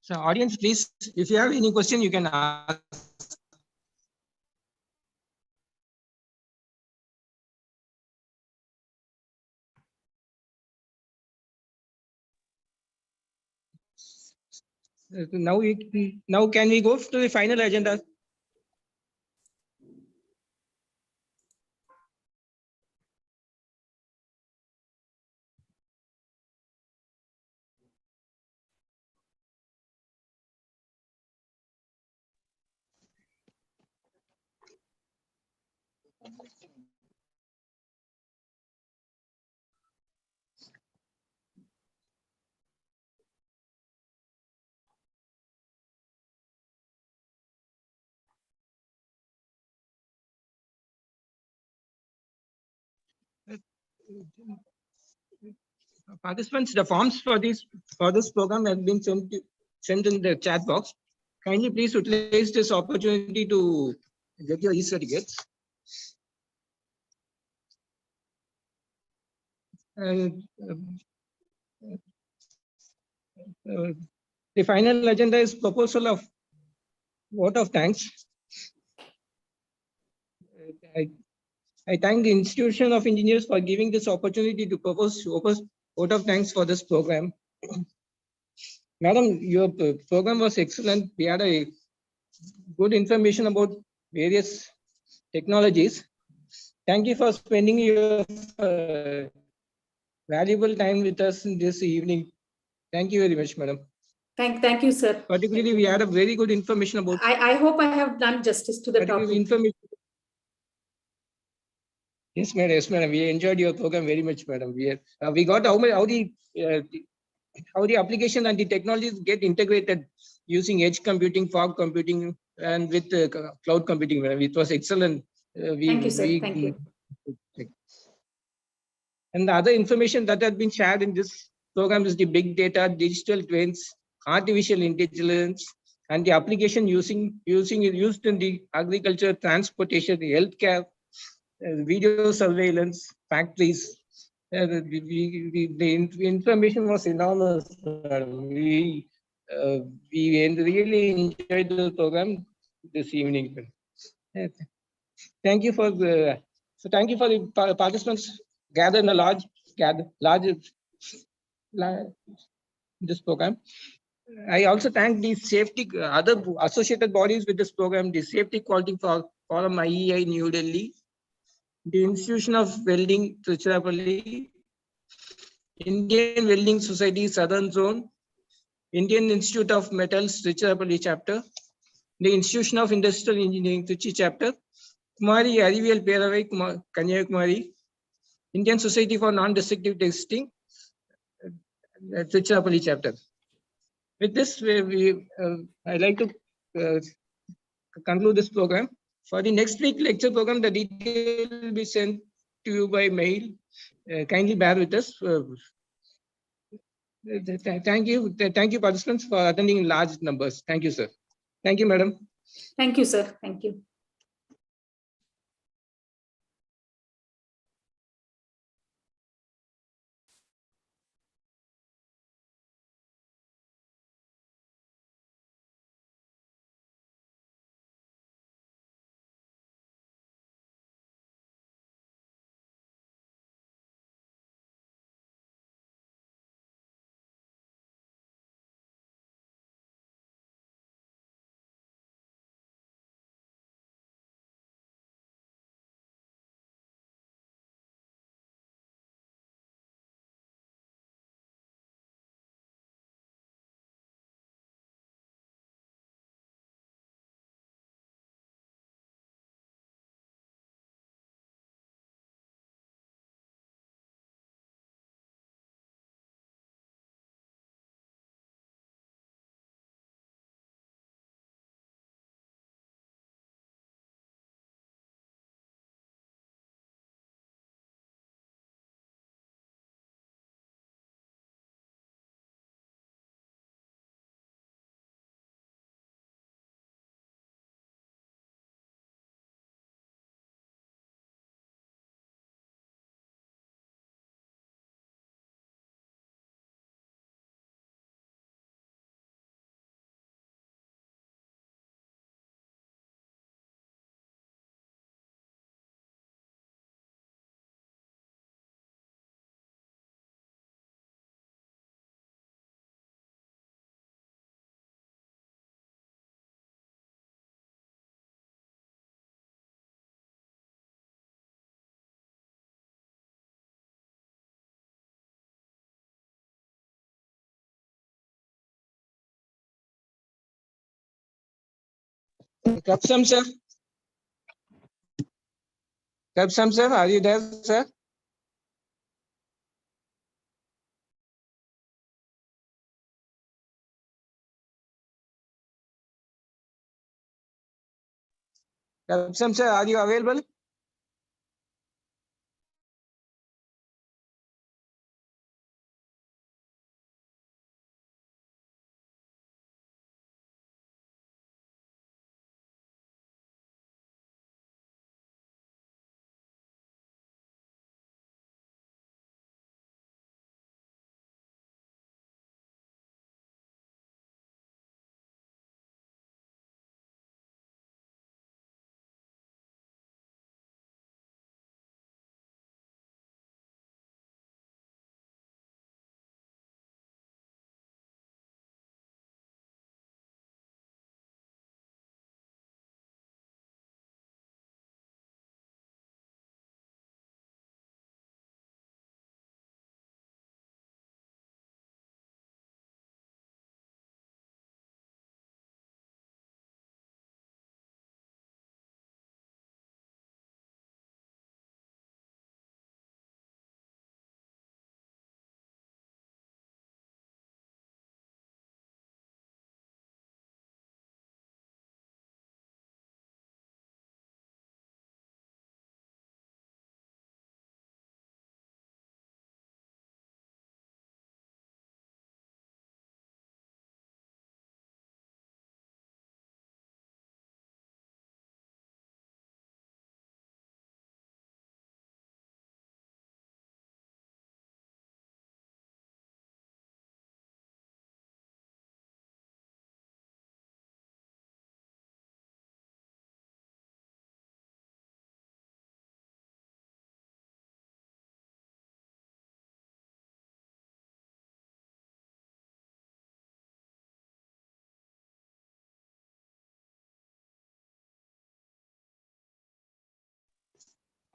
So audience, please, if you have any question, you can ask. Now can we go to the final agenda? Participants, the forms for this program have been sent in the chat box. Kindly please utilize this opportunity to get your e-certificates. The final agenda is proposal of vote of thanks. I thank the Institution of Engineers for giving this opportunity to propose vote of thanks for this program. Madam, your program was excellent. We had a good information about various technologies. Thank you for spending your valuable time with us in this evening. Thank you very much, madam. Thank you, sir. Particularly, we had a very good information about. I hope I have done justice to the topic. Information. Yes, madam. Yes, madam. We enjoyed your program very much, madam. We got how the application and the technologies get integrated using edge computing, fog computing, and with cloud computing. It was excellent. Thank you, sir. Thank you. And the other information that has been shared in this program is the big data, digital twins, artificial intelligence, and the application used in the agriculture, transportation, healthcare, video surveillance, factories. The information was enormous. We really enjoyed the program this evening. Thank you for the participants gathered in a large this program. I also thank the safety other associated bodies with this program, the Safety Quality Forum IEI New Delhi, the Institution of Welding Tiruchirappalli, Indian Welding Society Southern Zone, Indian Institute of Metals Tiruchirappalli chapter, the Institution of Industrial Engineering Trichy chapter, Kumari Arivial Peravai Kanyakumari, Indian Society for Non-Destructive Testing, Tiruchirappalli chapter. With this, I like to conclude this program. For the next week lecture program, the detail will be sent to you by mail. Kindly bear with us. Thank you, participants, for attending in large numbers. Thank you, sir. Thank you, madam. Thank you, sir. Thank you. Kapsam, sir. Kapsam, sir, are you there, sir? Kapsam, sir, are you available?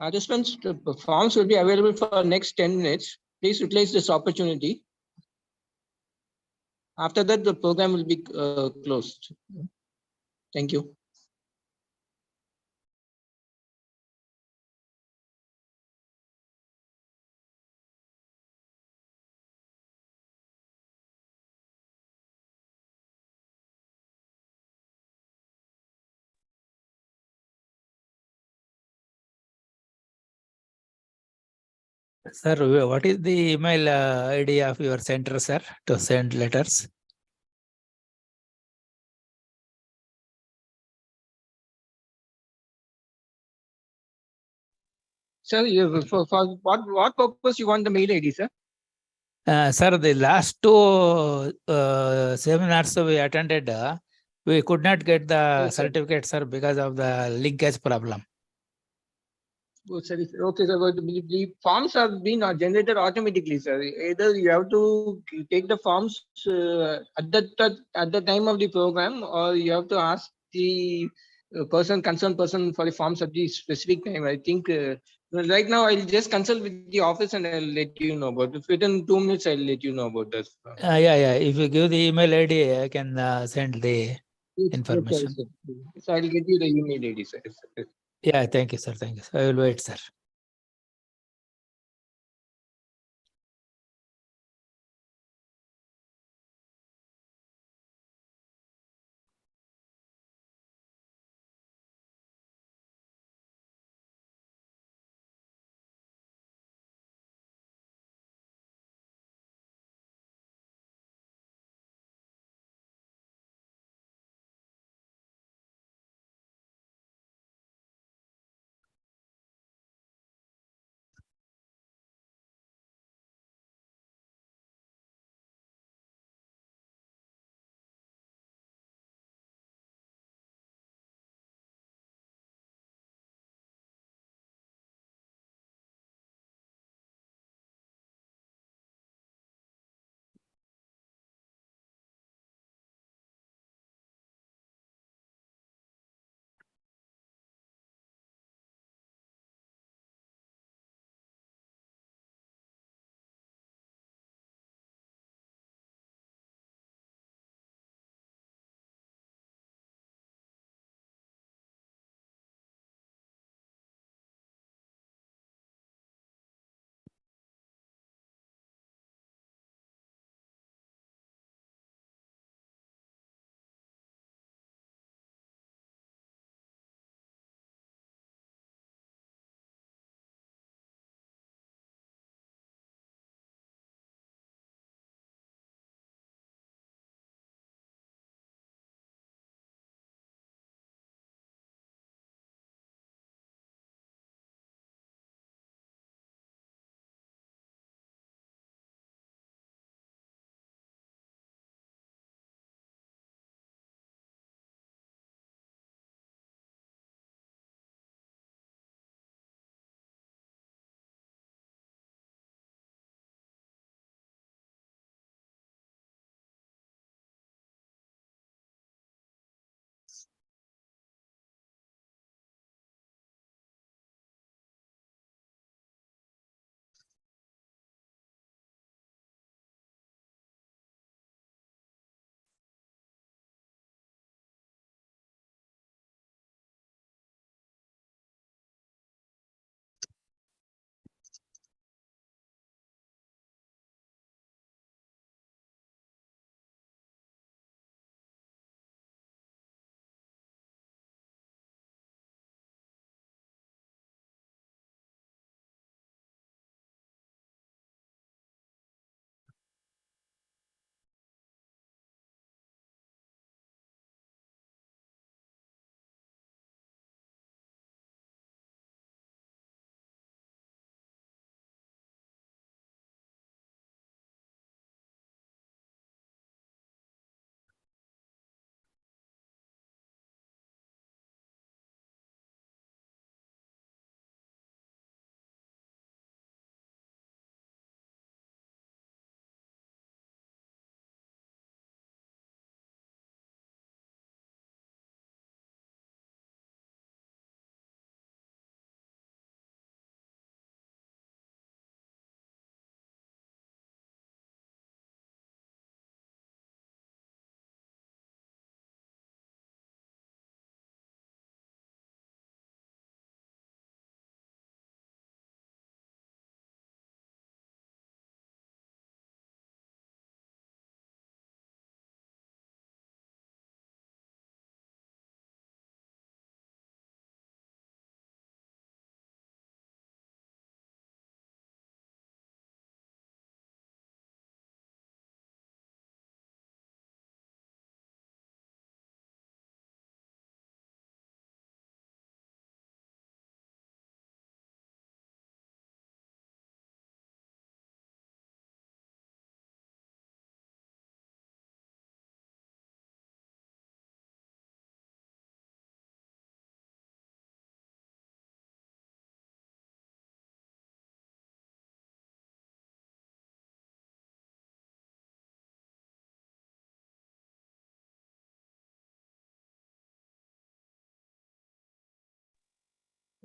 Participants, the forms will be available for next 10 minutes. Please utilize this opportunity. After that, the program will be closed. Thank you. Sir, what is the email ID of your center, sir, to send letters? Sir, for what purpose you want the mail ID, sir? Sir, the last two seminars we attended, we could not get the Yes, sir. certificate, sir, because of the linkage problem. Oh, sorry, sir. Okay, sir. But the forms are being generated automatically, sir. Either you have to take the forms at the time of the program, or you have to ask the concerned person for the forms at the specific time. I think right now I'll just consult with the office and I'll let you know about it. Within 2 minutes, I'll let you know about this. Yeah. If you give the email ID, I can send the Yes, yes, information. sir. So I'll get you the email ID, sir. Yes. Yeah, thank you, sir. Thank you. I will wait, sir.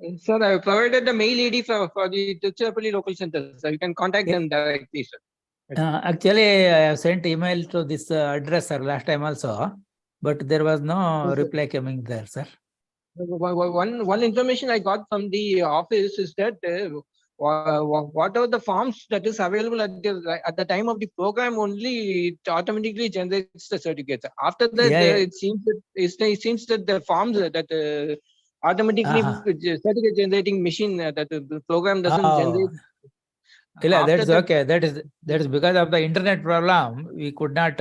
Sir, I provided the mail ID for the Tiruchirappalli local center. So you can contact them directly, sir. Actually, I have sent email to this address, sir, last time also, but there was no Yes, sir. reply coming there, sir. One information I got from the office is that whatever the forms that is available at the time of the program, only it automatically generates the certificates. After that, Yeah. it seems that the forms that automatically certificate generating machine that the program doesn't generate. Yeah, After that's that, okay. That is because of the internet problem. We could not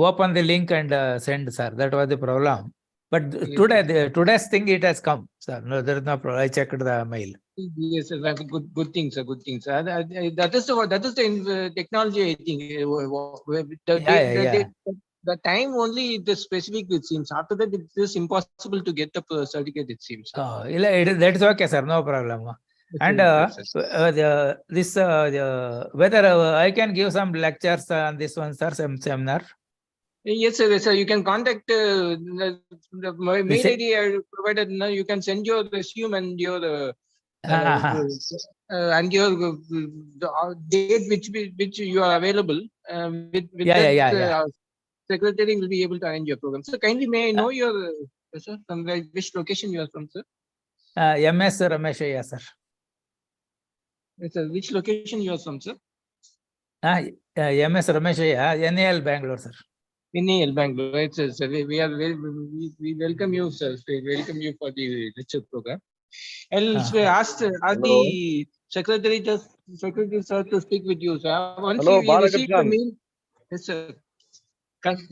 open the link and send, sir. That was the problem. But today's thing, it has come, sir. No, there is no problem. I checked the mail. Yes, sir. That's a good thing, sir. Good thing, sir. That is the technology, I think. The time only it is specific, it seems. After that, it is impossible to get the certificate, it seems. That's okay, sir. No problem. And whether I can give some lectures on this one, sir, some seminar. Yes, sir. Yes, sir. You can contact the mail ID I provided. Now you can send your resume and your date which you are available. Secretary will be able to arrange your program. So kindly may I know your sir, from which location you are from, sir? MS Ramesh, yes, sir. Yes, sir. Which location you are from, sir? MS Ramesh, NAL Bangalore, sir. NAL Bangalore, right, sir. We welcome you, sir. We welcome you for the lecture program. I'll ask the secretary sir to speak with you, sir. Once Hello, we receive the Balakrishnan. mail, yes, sir.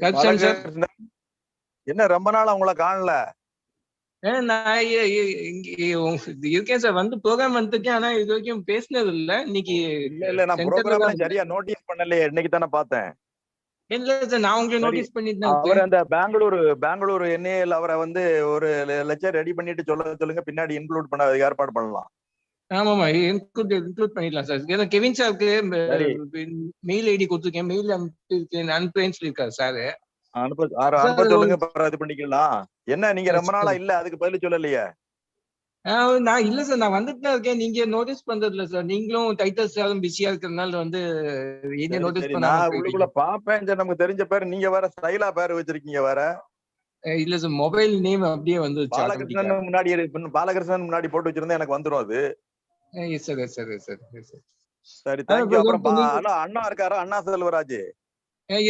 Balakrishnan. என்ன ரொம்ப நாள் உங்களை காணல? நான் இருக்கேன் sir, வந்து program வந்துருக்கேன். ஆனா இது வரைக்கும் பேசினது இல்ல. இன்னைக்கு இல்ல நான் ப்ரோக்ராம்ல சரியா நோட்டீஸ் பண்ணலையே, இன்னைக்கு தானே பார்த்தேன். இல்ல சார், நான் உங்களுக்கு நோட்டீஸ் பண்ணிட்டேன். அவர் அந்த பெங்களூரு என்ஏஎல் அவரை வந்து ஒரு லெக்சர் ரெடி பண்ணிட்டு சொல்லுங்க, பின்னாடி இன்க்ளூட் பண்ண ஏற்பாடு பண்ணலாம். ஆமாமா, இன்க்ளூட் பண்ணிடலாம் சார். ஏன்னா கெவின் சாருக்கு மெயில் ஐடி கொடுத்துருக்கேன், மெயில் அனுப்புறேன்னு சொல்லியிருக்காரு சார். அனுப்ப சொல்லுங்க, இது பண்ணிக்கலாம். என்ன நீங்க ரொம்ப நாளா இல்ல, அதுக்கு பதில் சொல்லலையே? நான் இல்ல சார், நான் வந்துட்டு தான் இருக்கேன். நீங்க நோட்டீஸ் பண்றது இல்ல சார். நீங்களும் டைட்டல்ஸ் யாரும் பிஸியா இருக்கிறதுனால வந்து நோட்டீஸ் நான் உள்ளுக்குள்ள பாப்பேன். நமக்கு தெரிஞ்ச பேர், நீங்க வேற ஸ்டைலா பேர் வச்சிருக்கீங்க வேற. இல்ல சார், மொபைல் நேம் அப்படியே வந்து பாலகிருஷ்ணன் முன்னாடி போட்டு வச்சிருந்தா எனக்கு வந்துரும் அது. Yes sir, yes sir, yes sir, yes sir. சரி, தேங்க்யூ. அப்புறம் அண்ணா இருக்காரா? அண்ணா செல்வராஜ்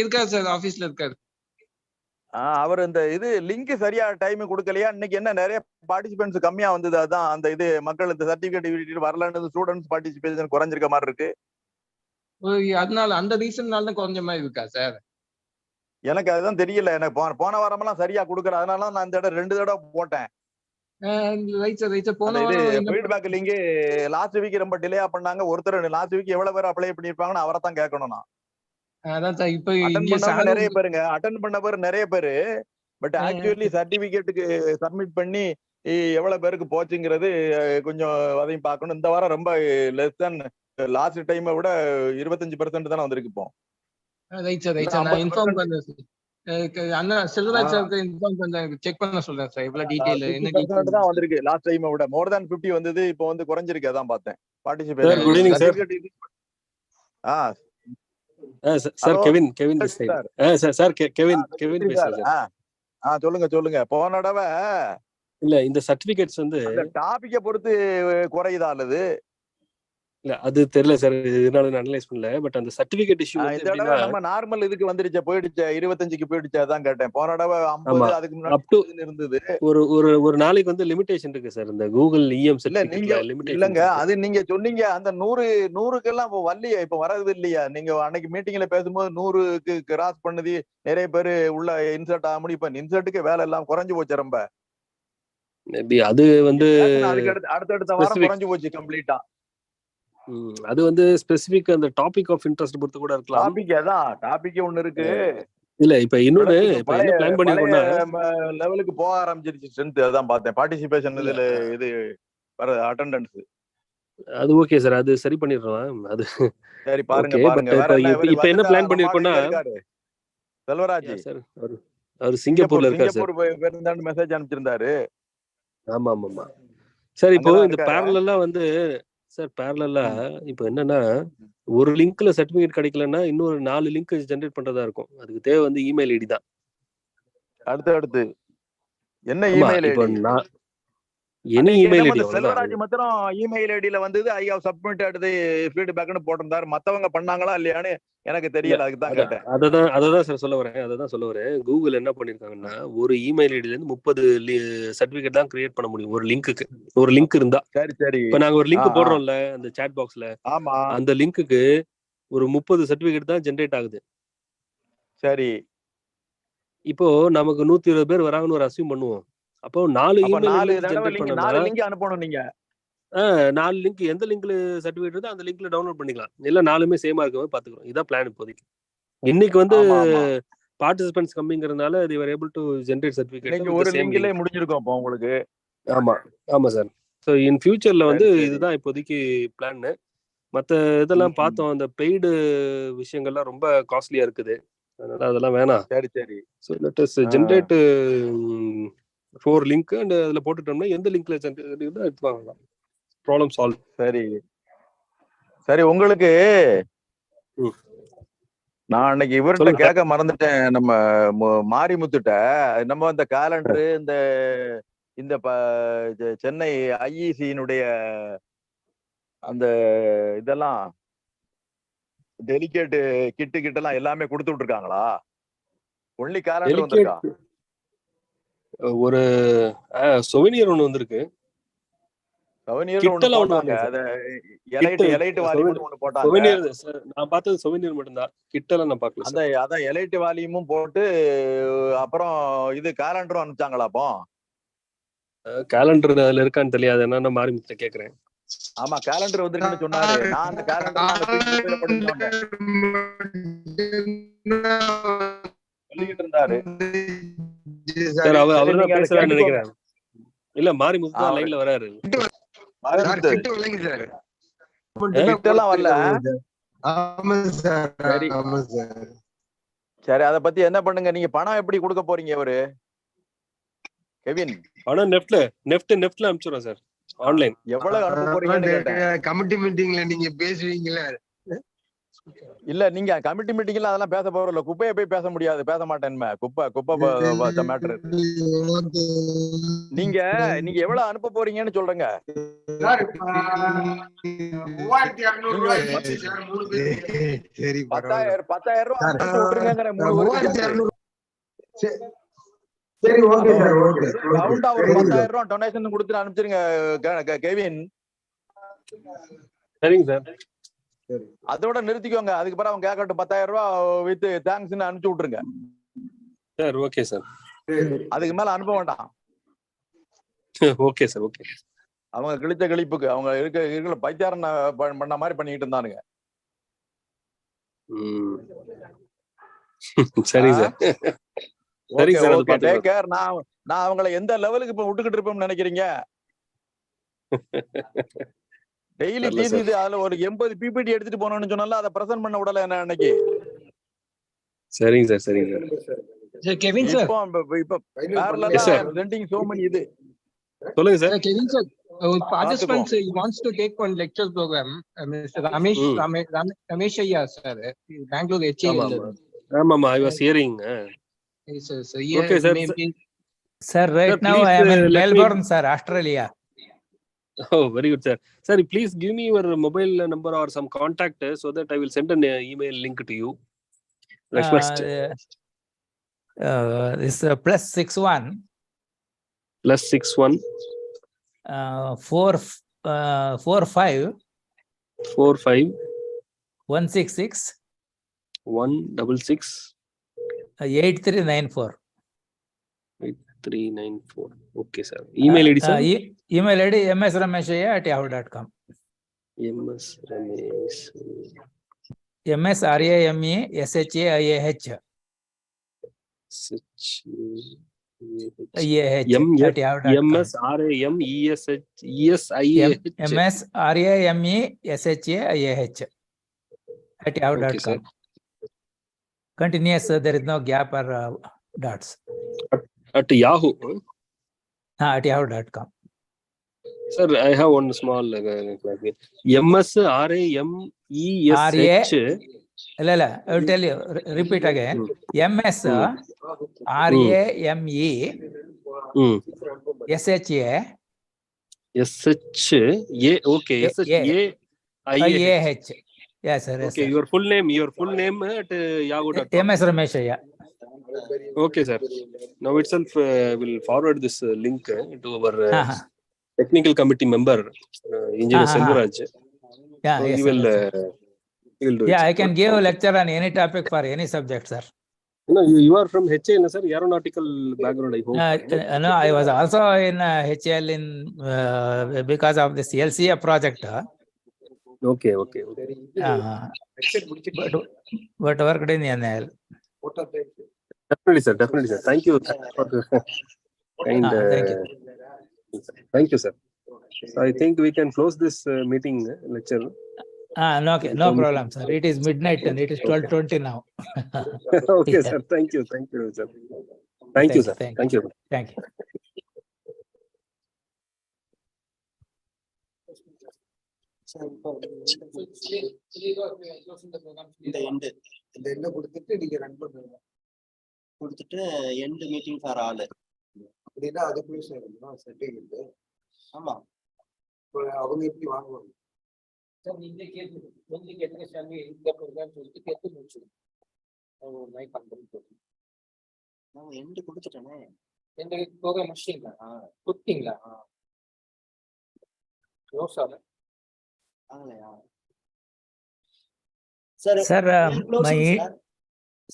இருக்காரு சார், ஆபீஸ்ல இருக்காரு. அவர் இந்த இது லிங்க் சரியா டைம் கொடுக்கலையா? இன்னைக்கு என்ன நிறைய பார்ட்டிசிபென்ட்ஸ் கம்மியா வந்தது, அதான் அந்த இது மக்கள் இந்த சர்டிபிகேட் வரலன்னு ஸ்டூடெண்ட்ஸ் பார்ட்டிசிபேஷன் குறைஞ்சிருக்க மாதிரி இருக்கு. அதனால அந்த ரீசன்னால தான் குறைஞ்ச மாதிரி இருக்கா சார்? எனக்கு அதுதான் தெரியல. எனக்கு போன வாரமெல்லாம் சரியா கொடுக்கல, அதனால நான் இந்த தடவை 2 தடவை போட்டேன். ஃபீட்பேக் லிங்க் லாஸ்ட் வீக் ரொம்ப டிலேயா பண்ணாங்க. ஒருத்தர் லாஸ்ட் வீக் எவ்வளவு பேர் அப்ளை பண்ணிருப்பாங்கன்னு அவரை தான் கேட்கணும். நான் நிறைய பேருங்க அட்டெண்ட் பண்ண பேர் நிறைய பேரு, பட் ஆக்சுவலி சர்டிபிகேட்டுக்கு சப்மிட் பண்ணி எவ்வளவு பேருக்கு போச்சுங்கிறது கொஞ்சம் அதையும் பார்க்கணும். இந்த வாரம் ரொம்ப லெஸ் தென் லாஸ்ட் டைமை விட 25% தானே வந்திருக்கு இப்போ. அண்ணா செல்வராஜ் சாருக்கு இன்ஃபார்ம் பண்றேன், செக் பண்ண சொல்றேன் சார். இவ்வளவு டீடைல் என்ன டீடைல் தான் வந்திருக்கு. லாஸ்ட் டைமை விட more than 50 வந்தது, இப்போ வந்து குறைஞ்சிருக்கு. அதான் பார்த்தேன் participation. Good evening sir. Sir Kevin sir Kevin பேசுறேன். சொல்லுங்க. போன தடவை இல்ல இந்த சர்டிபிகேட்ஸ் வந்து டாபிக்கை பொறுத்து குறையுதா அல்லது இல்ல அது தெரியல சார், இதனால நான் அனலைஸ் பண்ணல. பட் அந்த சர்டிபிகேட் இஷ்யூ இந்த தடவை நம்ம நார்மல் இதுக்கு வந்துருச்சு, போயிடுச்சு 25க்கு போயிடுச்சு. அதான் கேட்டேன். போன தடவை 50, அதுக்கு முன்னாடி இருந்தது. ஒரு நாளைக்கு வந்து லிமிடேஷன் இருக்கு சார் இந்த கூகுள் இஎம் சர்டிபிகேட்ல லிமிடேஷன். இல்லங்க, அது நீங்க சொன்னீங்க அந்த 100க்கெல்லாம் இப்போ வரலையா, இப்போ வரது இல்லையா? நீங்க அன்னைக்கு மீட்டிங்ல பேசும்போது 100க்கு கிராஸ் பண்ணுது, நிறைய பேரு உள்ள இன்சர்ட் ஆக முடியும். இப்ப இன்சர்ட்டுக்கு வேலை எல்லாம் குறைஞ்சு போச்சு ரொம்ப. மேபி அது வந்து அடுத்தடுத்த வாரம் குறைஞ்சு போச்சு கம்ப்ளீட்டா. அது வந்து ஸ்பெசிபிக் அந்த டாபிக் ஆஃப் இன்ட்ரெஸ்ட் பொறுத்து கூட இருக்கலாம். டாபிக் ஒண்ணு இருக்கு. இல்ல இப்ப இன்னொன்னு இப்ப என்ன பிளான் பண்ணிருக்கோம்னா லெவலுக்கு போக ஆரம்பிச்சிருச்சு ஸ்ட்ரென்த். அதான் பார்த்தேன் பார்ட்டிசிபேஷன் இதுல இது வர அட்டெண்டன்ஸ். அது ஓகே சார், அது சரி பண்ணிடுறோம். அது சரி, பாருங்க. இப்ப என்ன பிளான் பண்ணிருக்கோம்னா செல்வராஜ் சார் அவர் சிங்கப்பூர்ல இருக்காரு சார். மெசேஜ் அனுப்பிச்சிருந்தாரு. ஆமா ஆமா ஆமா சார். இப்போ அங்கதான் இந்த இருக்காரா? பேரலா வந்து சார் பேரலா இப்போ என்னன்னா ஒரு லிங்க்ல சர்டிபிகேட் கிடைக்கலன்னா இன்னொரு 4 லிங்க் ஜெனரேட் பண்றதா இருக்கும். அதுக்கு தேவை வந்து இமெயில் ஐடி தான். அடுத்து என்ன ஆமா இமெயில் இப்போ ஐடி? நான் எனி அன்னைக்கு இமெயில் நம்ம ஐடி இந்த அவ்வளவுதான். செல்வராஜ் மாத்திரம் இமெயில் ஐடியில வந்தது ஐ ஹவ் சப்மிட்டட் தி ஃபீட்பேக்னு போட்டிருந்தாரு. மத்தவங்க பண்ணாங்களா இல்லையான்னு எனக்கு இல்ல தெரியல, அதுக்கு தான் கேட்டேன். அததான் சார் சொல்ல வரேன். கூகுள் என்ன பண்ணிருக்காங்கன்னா ஒரு இமெயில் ஐடில இருந்து 30 சர்டிபிகேட் தான் கிரியேட் பண்ண முடியும் ஒரு லிங்க்குக்கு. ஒரு லிங்க் இருந்தா சரி இப்ப நாங்க ஒரு ஆ லிங்க் ஆ போடுறோம்ல அந்த சாட் பாக்ஸ்ல, ஆமா அந்த லிங்க்குக்கு ஒரு 30 சர்டிபிகேட் தான் ஜென்ரேட் ஆகுது. சரி. இப்போ நமக்கு 120 பேர் வராங்கன்னு ஒரு அசியூம் பண்ணுவோம். அப்போ 4 அப்ப இமெயில் 4 ஐடில தடவை ஜென்ரேட் லிங்க் பண்ணனா 4 லிங்க் அனுப்பணும் நீங்க. 4 லிங்க் எந்த லிங்க்ல சர்டிபிகேட் இருக்கோ அந்த லிங்க்ல டவுன்லோட் பண்ணிக்கலாம். இல்ல 4மே சேமா இருக்க மாதிரி பாத்துக்கிறோம். இதான் பிளான் இப்போதைக்கு. இன்னைக்கு வந்து ஆமா ஆமா participants கம்மிங்கிறதுனால they were able to generate certificate இன்னைக்கு with the ஒரு same லிங்க்ல link. முடிஞ்சிருக்கும் அப்போ உங்களுக்கு. ஆமா ஆமா சார். ஸோ இன் ஃபியூச்சர்ல வந்து சரி சரி. இதுதான் இப்போதைக்கு பிளான். மற்ற இதெல்லாம் ம், பார்த்தோம். அந்த பெய்டு விஷயங்கள்லாம் ரொம்ப காஸ்ட்லியா இருக்குது. அதனால அதெல்லாம் வேணாம். சரி சரி. So let us ah, generate 4 link and அதுல போட்டுட்டோம்னா எந்த லிங்க்ல ஜென்ரேட் எடுத்து வாங்கலாம். Problem solve. சரி சரி. உங்களுக்கு ம். நான் அன்னைக்கு இவர்கிட்ட சொல்லுங்க சார். கேட்க மறந்துட்டேன். நம்ம மாரிமுத்துட்ட நம்ம இந்த காலண்டர் இந்த இந்த சென்னை ஐஇசியினுடைய அந்த இதெல்லாம் டெலிகேட் கிட்டு எல்லாம் எல்லாமே கொடுத்து விட்டுருக்காங்களா? ஒன்லி காலண்டர் டெலிகேட் வந்திருக்கா? ஒரு சொவினியர் ஒன்று வந்திருக்கு. சவனியர் ஒண்ணு கிட்டெல்லாம் ஒன்று போட்டாங்க. வரல சார். அத கிட்ட எலைட் வால்யூம்னு ஒண்ணு போட்டாங்க. சொவினியர் சார் நான் பார்த்தது சொவினியர் மட்டும்தான். கிட்டெல்லாம் நான் பார்க்கல அந்த சார். அதான் எலைட் வால்யூமும் போட்டு அப்புறம் இது காலண்டரும் அனுப்பிச்சாங்களா அப்போ? கேலண்டர் அதுல இருக்கான்னு தெரியாது. என்னன்னா மாரிமுத்த கேக்குறேன். ஆமா காலண்டர் வந்திருக்குன்னு சொன்னாரு. நான் அந்த காலண்டர் நாங்க தூக்கி குப்பையில போட்டுட்டு வந்தேன். சொல்லிக்கிட்டு இருந்தாரு. சார் அவர் சரி தான் நீங்க அதை பேசுறான்னு கேட்டுக்கோங்க. நினைக்கிறேன். இல்ல மாரிமுத்து தான் அவரு லைன்ல வராரு. மாரிமுத்து கிட்ட எல்லாம் வரல. சரி சரி. அத பத்தி என்ன பண்ணுங்க. நீங்க பணம் எப்படி கொடுக்க போறீங்க? இவரு கெவின் ஆனா நெஃப்ட்ல அனுப்பிச்சுறோம் சார். ஆன்லைன். எவ்வளவு அனுப்ப போறீங்கன்னு கேட்டேன். கமிட்டி மீட்டிங்ல நீங்க பேசுவீங்களா? இல்ல நீங்க கமிட்டி மீட்டிங்ல அதெல்லாம் பேச போறோம். குப்பையை போய் பேச முடியாது. பேச மாட்டேன். குப்பை மேட்டர். நீங்க நீங்க எவ்வளவு அனுப்ப போறீங்கன்னு சொல்றேங்க. சரி 10,000 ரூபாய் அனுப்பிச்சு விட்டுருங்கிற 3 பேருக்கு. சரி ஓகே சார். ஓகே ரவுண்டா ஒரு 10,000 ரூபாய் டொனேஷன் கொடுத்து அனுப்பிச்சிருங்க கெவின். சரிங்க சார். அதோட நிறுத்திக்கோங்க. அதுக்கு பிறகு அவங்க கேட்கட்டும் 10,000 ரூபாய் வித் தேங்க்ஸ்ன்னு அனுப்பிச்சு விட்டுருங்க. Sir okay sir. அதுக்கு மேல அனுப்ப வேண்டாம். Okay sir. ஓகே. அவங்க கிழிச்ச கிழிப்புக்கு அவங்க இருக்கிற பைத்தியாரம் பண்ண மாதிரி பண்ணிட்டு இருந்தானுங்க. சரி sir. Okay okay. Take care. நான் அவங்கள எந்த லெவலுக்கு இப்ப விட்டுக்கிட்டு இருப்பேன்னு நினைக்கிறீங்க? டெய்லி தீசி அதுல ஒரு 80 பிபிடி எடுத்துட்டு போனோம்னு சொன்னால அதை பிரசன்ட் பண்ண விடல என்ன அன்னைக்கு. சரிங்க சார். சரிங்க சார். Kevin sir. இப்ப parallel sending so many இது. சொல்லுங்க sir. Kevin sir, participants wants to take one lecture program. Mr. Ramesh Ayya sir, Bangalore HAL. ஆமாமா, I was hearing. Yes sir. So Okay sir. Sir, right now I am in Melbourne, sir, Australia. Oh, very good, sir. Sir, please give me your mobile number or some contact so that I will send an email link to you. Request. This +61. +61. 45. 166. 166. 8394. 8394. Okay, sir. Email ID, sir? Email ID msrameshaya@yahoo.com. msramesh. msrameshayah. msrameshayah@yahoo.com. Continuous, there is no gap or dots. At Yahoo. At yahoo.com. Sir, I have one small MSRAMESH. I will tell you, repeat again. MS RAME SHA Okay, IAH. Yes, sir. Yes, Okay, sir. your full name at yahoo.com. MS Rameshaya. Okay, sir. Now itself will forward this link to our technical committee member, Engineer Selvaraj. Yeah, So yes, he sir, will yes, sir. he will do Yeah, it. I can give a lecture on any topic for any subject, sir. No, you are from HA, no, sir. Aeronautical background, I hope. No, I was also in HL in because of this LCA project. Okay. But worked in NL. Definitely, sir. Thank you for the kind. Thank you. Thank you, sir. So I think we can close this meeting lecture. No problem, sir. It is midnight and it is 12:20 now. Okay, Yeah. sir. Thank you, sir. Thank you, sir. Thank you. Thank you. இந்த end இந்த எண்டை கொடுத்துட்டு நீங்க run பண்ணுங்க, கொடுத்துட்டு end meeting for all அப்படின்னா அதுக்குள்ளே சேரணும் setting. ஆமா, அவங்க எப்படி வாங்குவாங்க சார்? நீங்க கேட்டுங்க சாமி, இந்த ப்ரோக்ராம் சொல்லிட்டு கேட்டு முடிச்சிடும். மைக் ஆன் பண்ணி போட்டு நான் எண்டு கொடுத்துட்டேனே. எந்த ப்ரோக்ராம் முடிச்சிட்டீங்களா? கொடுத்தீங்களா? க்ளோஸ் ஆகல.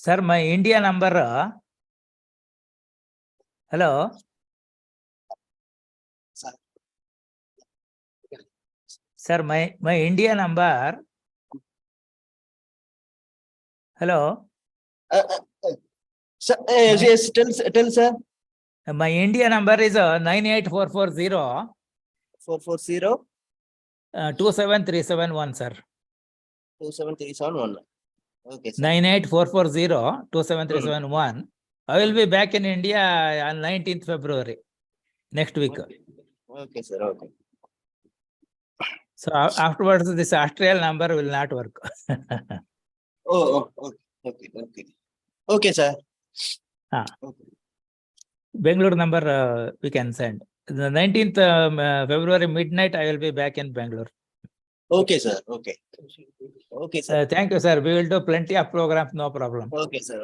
Sir, my India number. Hello. Sir, my India number. Hello. Yes, tell sir. My India number is 98440 440 27371, sir. 27371. Okay, sir. 98440 27371. I will be back in India on 19th February, next week. Okay, sir. Okay. So afterwards, this Austrian number will not work. Okay, sir. Okay. Bangalore number we can send. The 19th February midnight, I will be back in Bangalore. Okay, sir. Okay, sir. Thank you, sir. We will do plenty of programs, no problem. Okay, sir.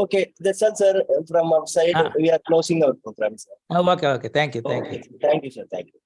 Okay, that's all, sir. From our side, we are closing our program, sir. Okay. Thank you. Thank you, sir. Thank you.